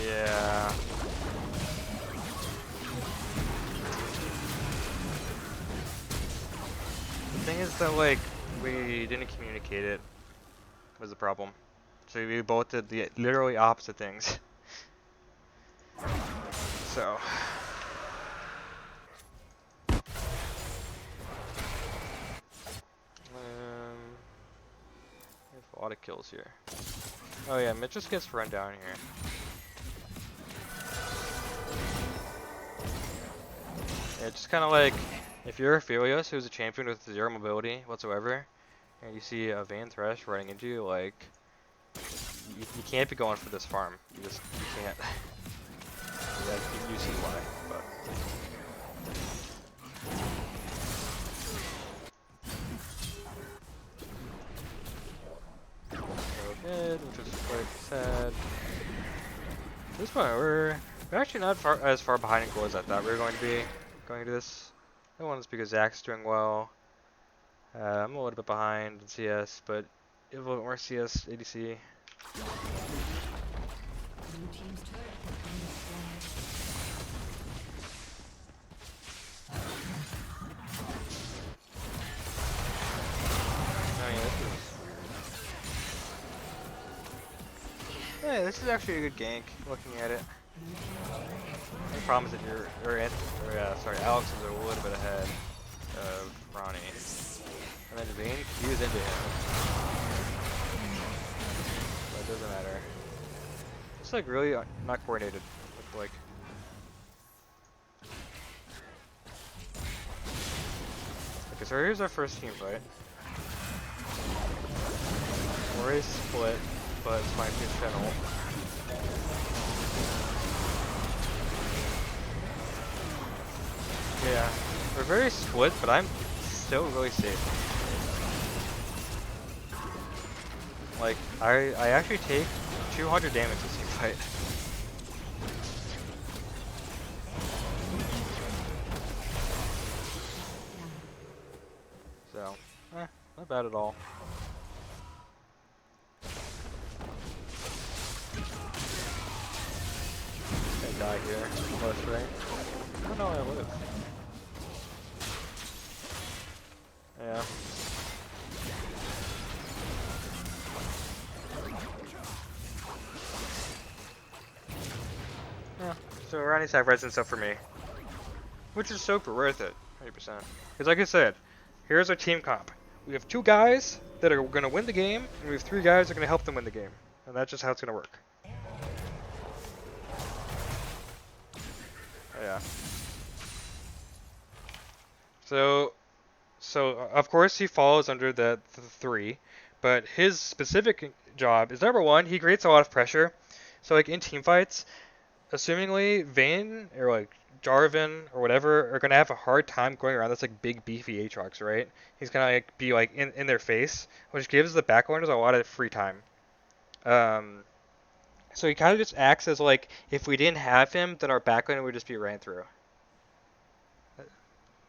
Yeah. The thing is that like we didn't communicate it was the problem. So we both did the literally opposite things. So we have a lot of kills here. Oh yeah, Mitch just gets run down here. Yeah, just kind of like, if you're Aphelios, who's a champion with 0 mobility whatsoever, and you see a Vayne Thresh running into you, like, you can't be going for this farm. You can't. Yeah, you see why, but. So good, which is quite sad. At this point, we're actually not as far behind in goal as I thought we were going to be going into this. I want this because Zach's doing well. I'm a little bit behind in CS, but a little bit more CS ADC. Hey, this is actually a good gank, looking at it. The problem is that Alex is a little bit ahead of Ronnie. And then Vayne Q's into him. But it doesn't matter. It's like really not coordinated. Like, okay, so here's our first team fight. We're already split, but it's fine to channel. Yeah, we're very split, but I'm still really safe. Like, I actually take 200 damage this team fight. So, not bad at all. Gonna die here, close, right? Oh no, I would've. Yeah. Yeah. So Ronnie's sacrificing stuff for me, which is super worth it, 100%. Because like I said, here's our team comp. We have 2 guys that are going to win the game, and we have 3 guys that are going to help them win the game. And that's just how it's going to work. Yeah. So of course he falls under the 3, but his specific job is number 1, he creates a lot of pressure. So like in team fights, assumingly Vayne or like Jarvan or whatever are gonna have a hard time going around this like big beefy Aatrox, right? He's gonna like be like in their face, which gives the backliners a lot of free time. So he kind of just acts as like if we didn't have him, then our backliner would just be ran through.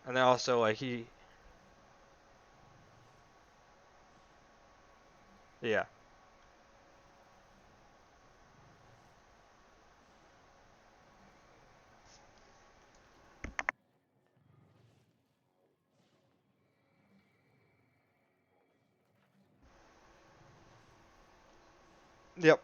And then also like yeah. Yep.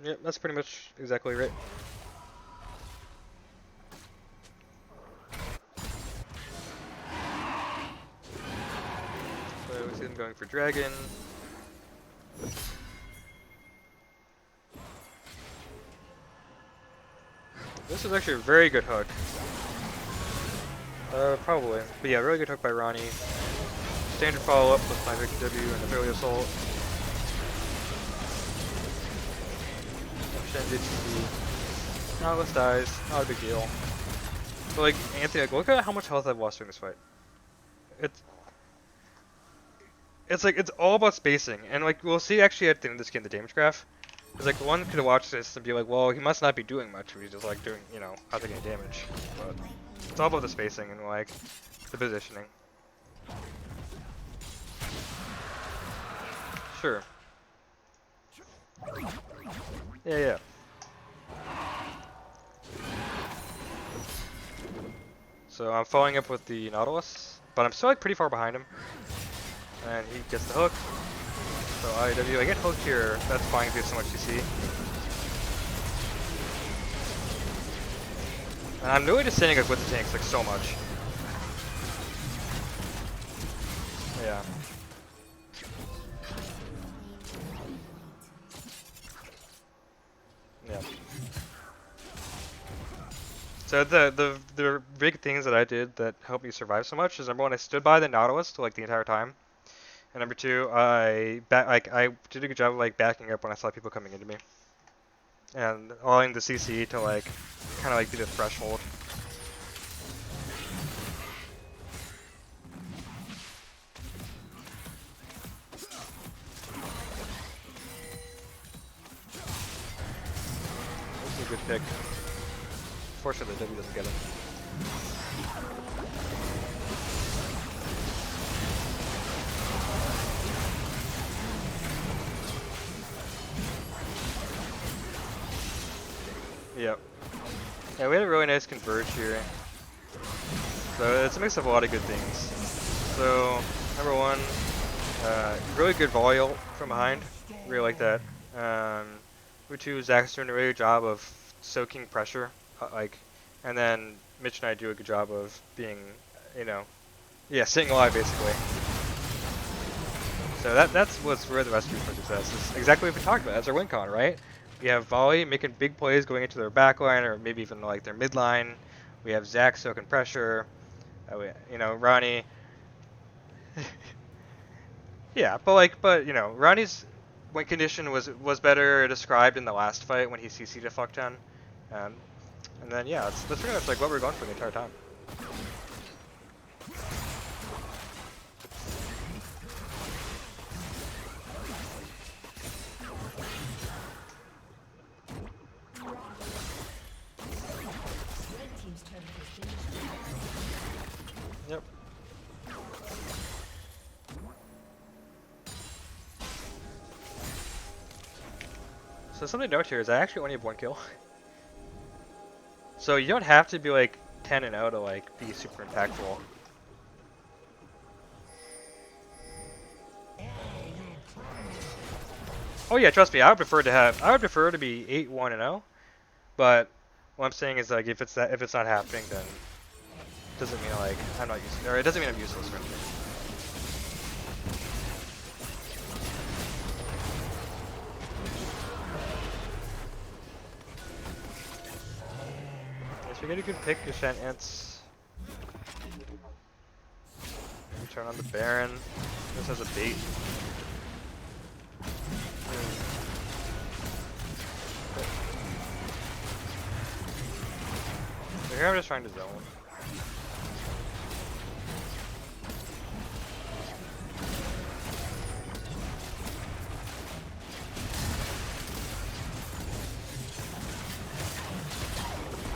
Yep, that's pretty much exactly right. So we see them going for dragon. This is actually a very good hook. Probably. But yeah, really good hook by Ronnie. Standard follow-up with my Victor W and the Fairly Assault. Nautilus dies, not a big deal. But like, Anthony, like, look at how much health I've lost during this fight. It's like, it's all about spacing. And like, we'll see actually at the end of this game, the damage graph. Because like, one could watch this and be like, well, he must not be doing much. He's just like doing, you know, not taking any damage. But it's all about the spacing and like, the positioning. Sure. Yeah. So I'm following up with the Nautilus, but I'm still like pretty far behind him. And he gets the hook. So I get hooked here. That's fine if you have so much CC. And I'm really just standing like with the tanks like so much. Yeah. Yeah. So the big things that I did that helped me survive so much is number 1, I stood by the Nautilus like the entire time, and number 2, I did a good job of like backing up when I saw people coming into me, and allowing the CC to like kind of like be the threshold. This is a good pick. Fortunately, the W doesn't get him. Yep. Yeah, we had a really nice converge here. So it's a mix of a lot of good things. So number one, really good volley ult from behind. Really like that. Number two, Zach's doing a really good job of soaking pressure, and then Mitch and I do a good job of being, yeah, staying alive basically. So that's what's where the recipe for success is exactly what we talked about. That's our win con, right? We have Volley making big plays going into their back line or maybe even like their mid line. We have Zach soaking pressure. Ronnie. Yeah, but Ronnie's win condition was better described in the last fight when he CC'd a fuck ton. And then yeah, that's pretty much like what we're going for the entire time. Yep. So something to note here is I actually only have 1 kill. So you don't have to be like 10-0 to like be super impactful. Oh yeah, trust me, I would prefer to be 8-1-0, but what I'm saying is like if it's not happening, then it doesn't mean like I'm not useless, or it doesn't mean I'm useless or anything. So we get a good pick, Shen Ants. We turn on the Baron. This has a bait. So here I'm just trying to zone.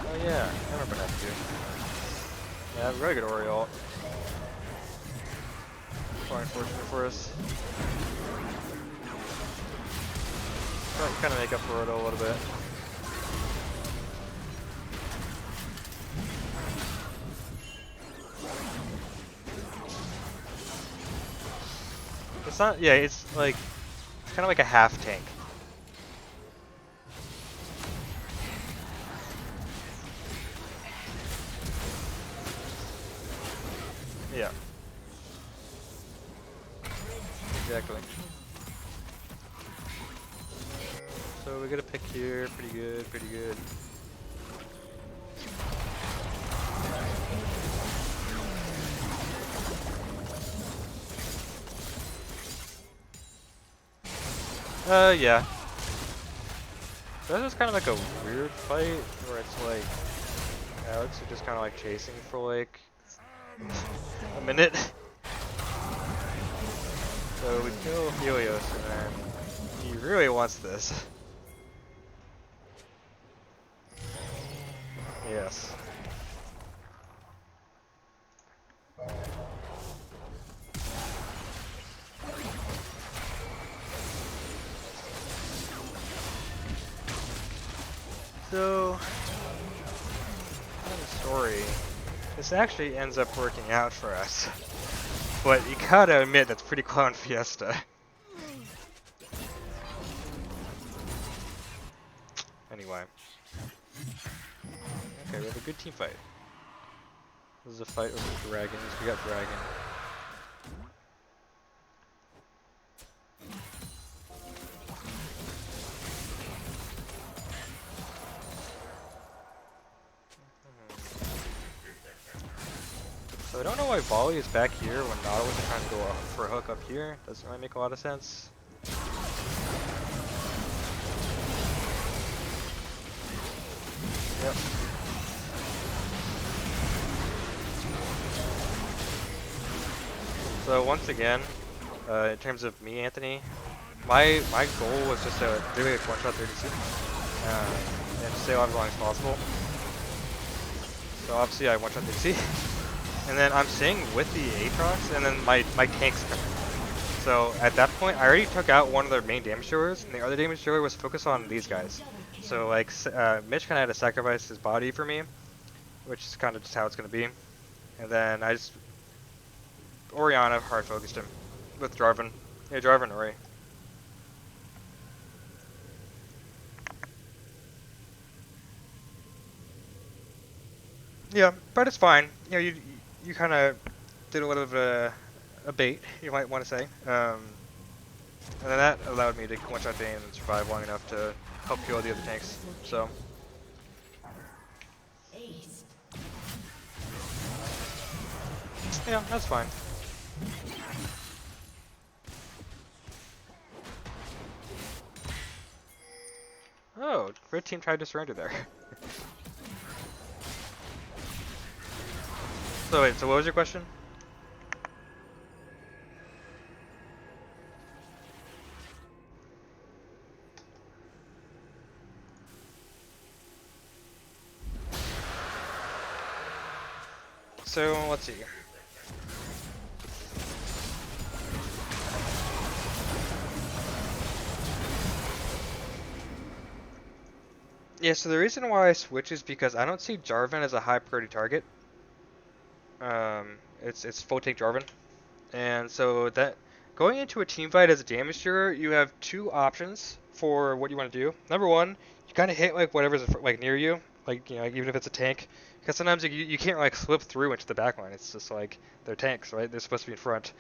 Oh yeah, I remember that too. Yeah, really good Oriole. Quite unfortunate for us. Kind of make up for it a little bit. It's not, yeah, it's kind of like a half tank. Yeah. Exactly. So we get a pick here, pretty good, pretty good. Yeah. So this is kind of like a weird fight where it's like Alex is just kind of like chasing for like a minute. So we kill Helios and then he really wants this. Yes. So, the story, this actually ends up working out for us. But you gotta admit, that's pretty clown fiesta. Anyway. Okay, we have a good team fight. This is a fight over dragons. We got dragon. So I don't know why Volley is back here when Nautilus is trying to go for a hook up here. Doesn't really make a lot of sense. Yep. So once again, in terms of me, Anthony, my goal was just to really like one-shot 32 and stay alive as long as possible. So obviously I one-shot 30. And then I'm staying with the Aatrox, and then my tank's coming. So at that point, I already took out one of their main damage dealers, and the other damage dealer was focused on these guys. So like Mitch kind of had to sacrifice his body for me, which is kind of just how it's gonna be. And then I just Oriana hard focused him with Jarvan. Yeah, Jarvan Ori. Yeah, but it's fine. You know, you kind of did a little of a bait, you might want to say. And then that allowed me to one-shot Bane and survive long enough to help kill the other tanks. So, Ace. yeah, that's fine. Oh, red team tried to surrender there. So wait, so what was your question? So, let's see. Yeah, so the reason why I switch is because I don't see Jarvan as a high priority target. It's full take Jarvan. And so that going into a team fight as a damage dealer, you have two options for what you want to do. Number one, you kind of hit like whatever's like near you, like you know, like, even if it's a tank, because sometimes you can't like slip through into the backline. It's just like they're tanks, right? They're supposed to be in front.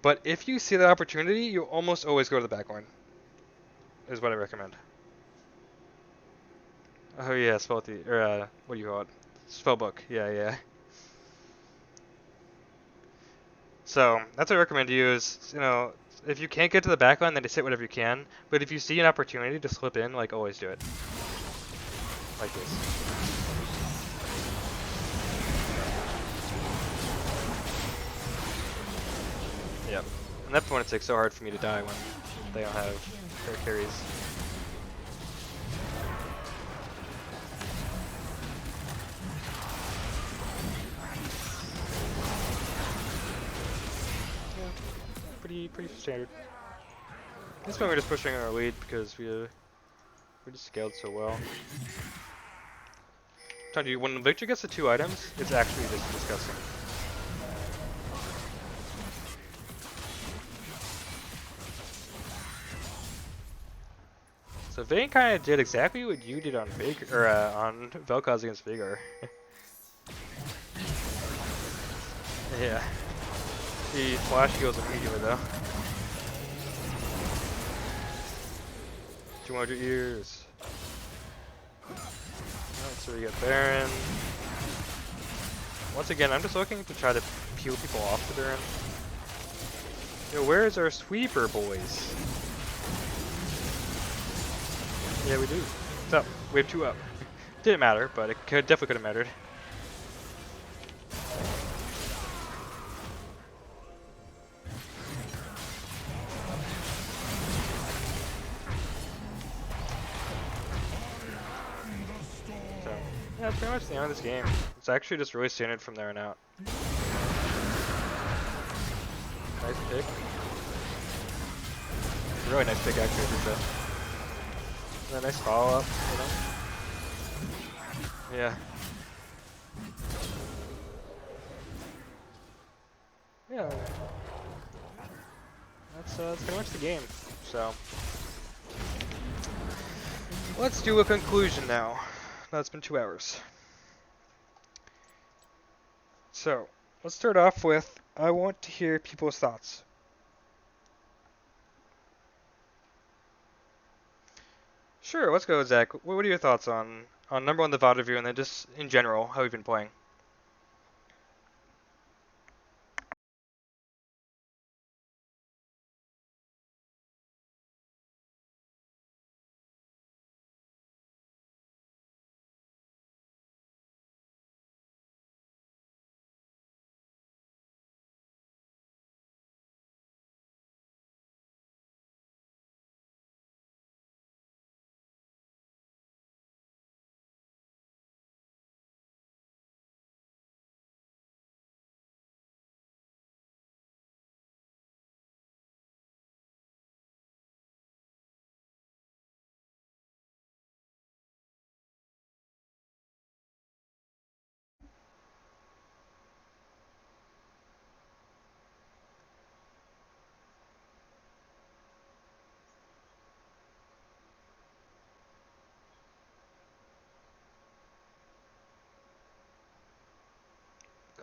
But if you see that opportunity, you almost always go to the backline. Is what I recommend. Oh yeah, spell or what do you call it? Spellbook. Yeah, yeah. So that's what I recommend to you is, you know, if you can't get to the back line, then just hit whatever you can. But if you see an opportunity to slip in, like always do it. Like this. Yep. And that point it's like so hard for me to die when they don't have their carries. Yeah, pretty standard. This one we're just pushing our lead because we just scaled so well. Trying to when Victor gets the 2 items, it's actually just disgusting. So Vayne kind of did exactly what you did on on Vel'Koz against Vigor. Yeah. He flash heals immediately though. 200 years. Alright, so we get Baron. Once again, I'm just looking to try to peel people off the Baron. Yo, where is our sweeper, boys? Yeah, we do. What's up? We have 2 up. Didn't matter, but it definitely could have mattered. So, yeah, that's pretty much the end of this game. It's actually just really standard from there on out. Nice pick. Really nice pick, actually, for sure. And a nice follow up, you know? Yeah. Yeah. That's pretty much the game. So, let's do a conclusion now. Now it's been 2 hours. So, let's start off with, I want to hear people's thoughts. Sure, let's go, Zach. What are your thoughts on number 1 the VOD review and then just in general how you've been playing?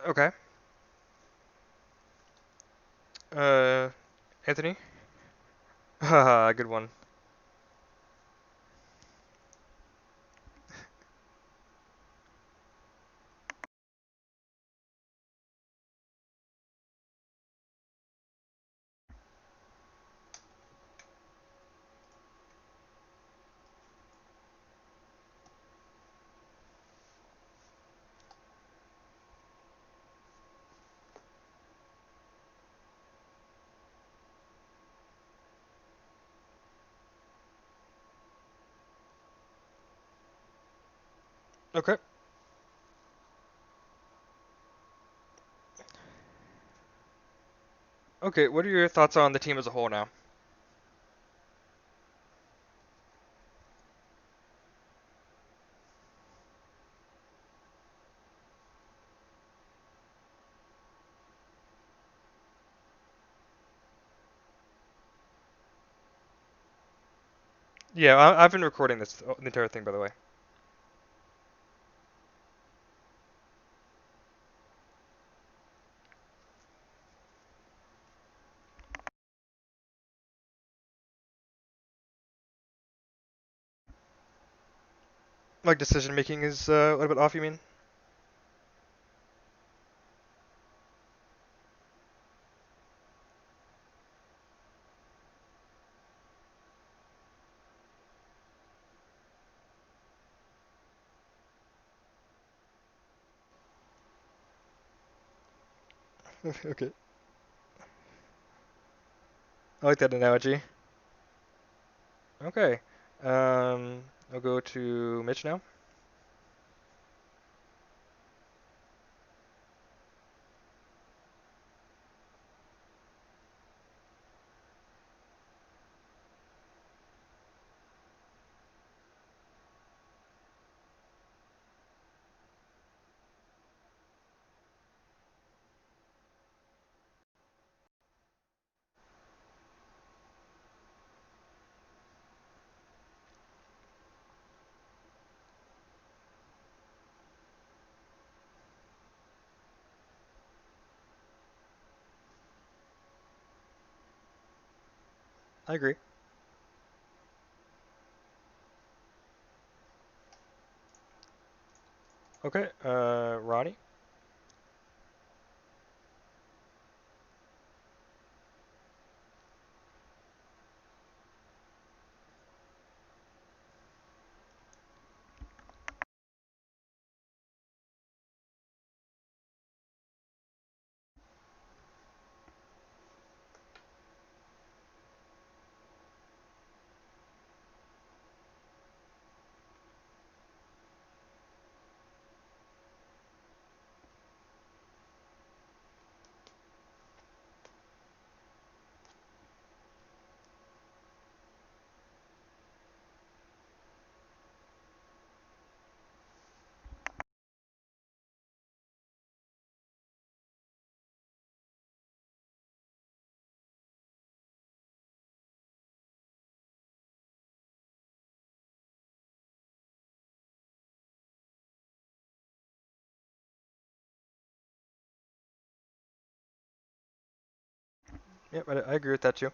Okay. Uh, Anthony? Haha, good one. Okay. Okay, what are your thoughts on the team as a whole now? Yeah, I've been recording this the entire thing, by the way. Like decision making is a little bit off, you mean? Okay. I like that analogy. Okay. I'll go to Mitch now. I agree. Okay. Ronnie. Yep, I agree with that too.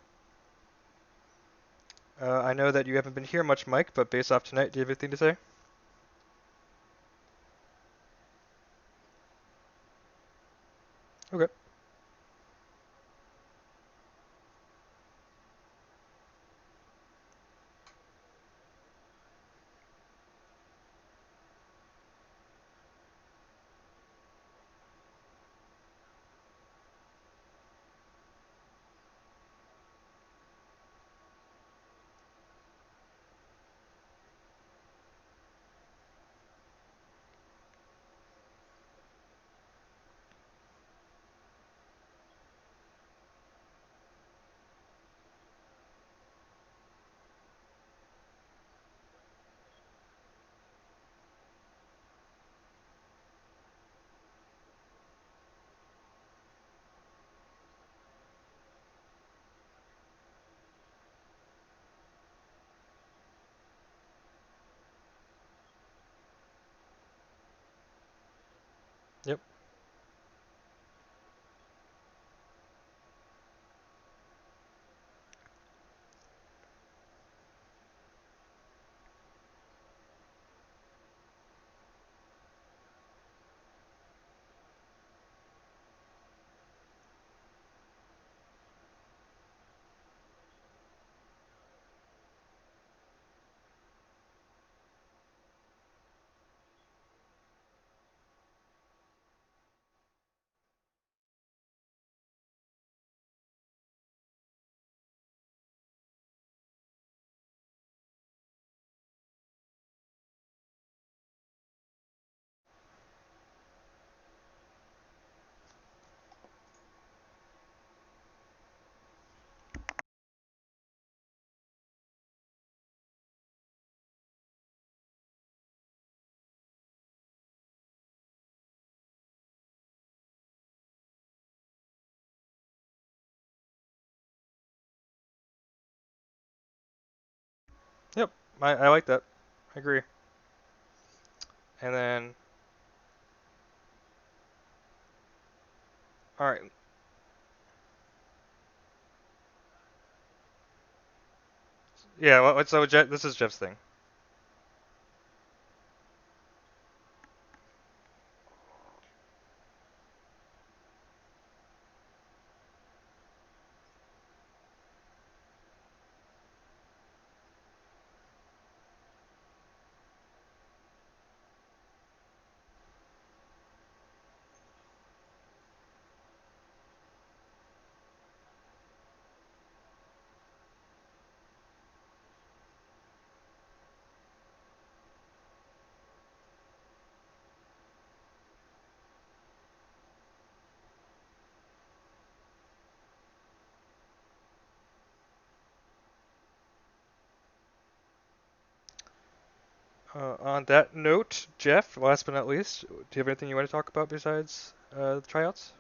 I know that you haven't been here much, Mike, but based off tonight, do you have anything to say? Okay. Yep. Yep, I like that. I agree. And then, all right. Yeah. So this is Jeff's thing. On that note, Jeff, last but not least, do you have anything you want to talk about besides the tryouts?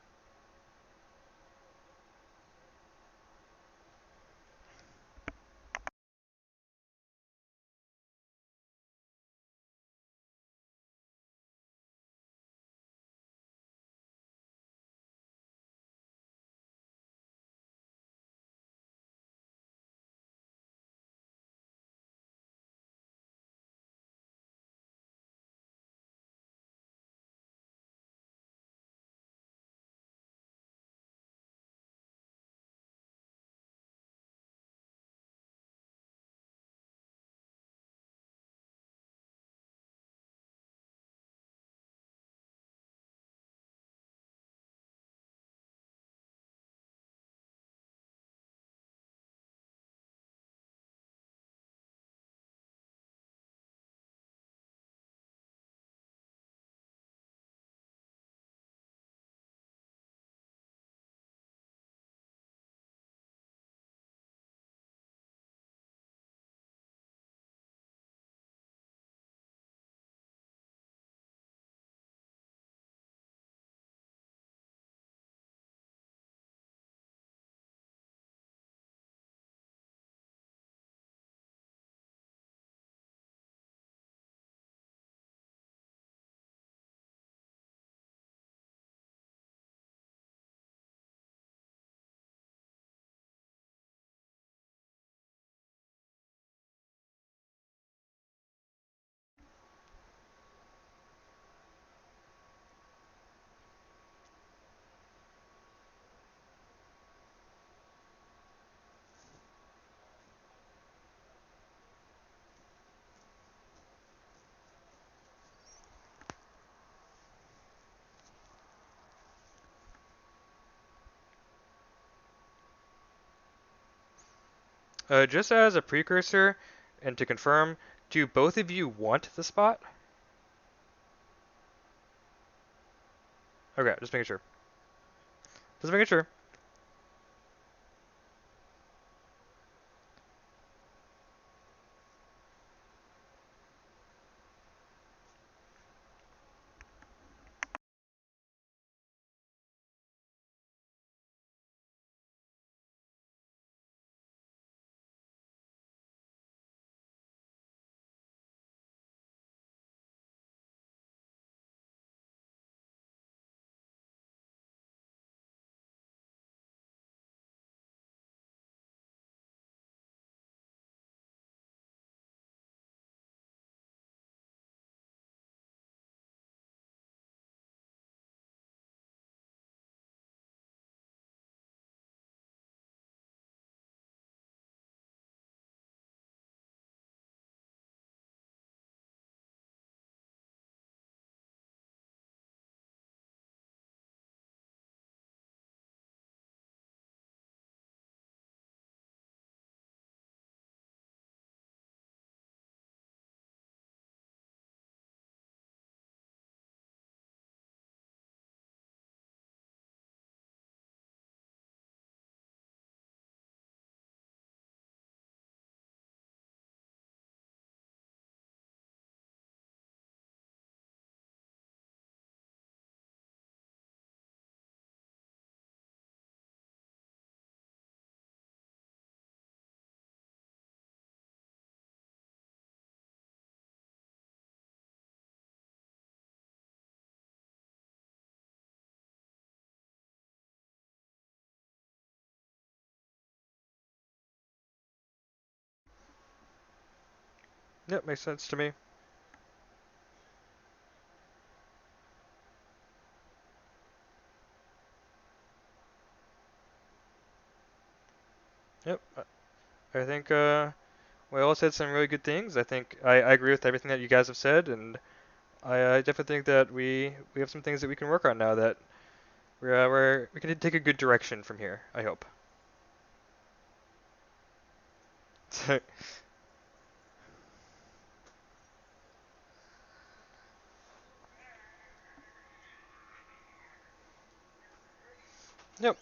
Just as a precursor, and to confirm, do both of you want the spot? Okay, just making sure. Just making sure. Yep, makes sense to me. Yep. I think we all said some really good things. I think I agree with everything that you guys have said, and I definitely think that we have some things that we can work on now that we can take a good direction from here. I hope. Yep.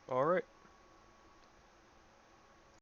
All right.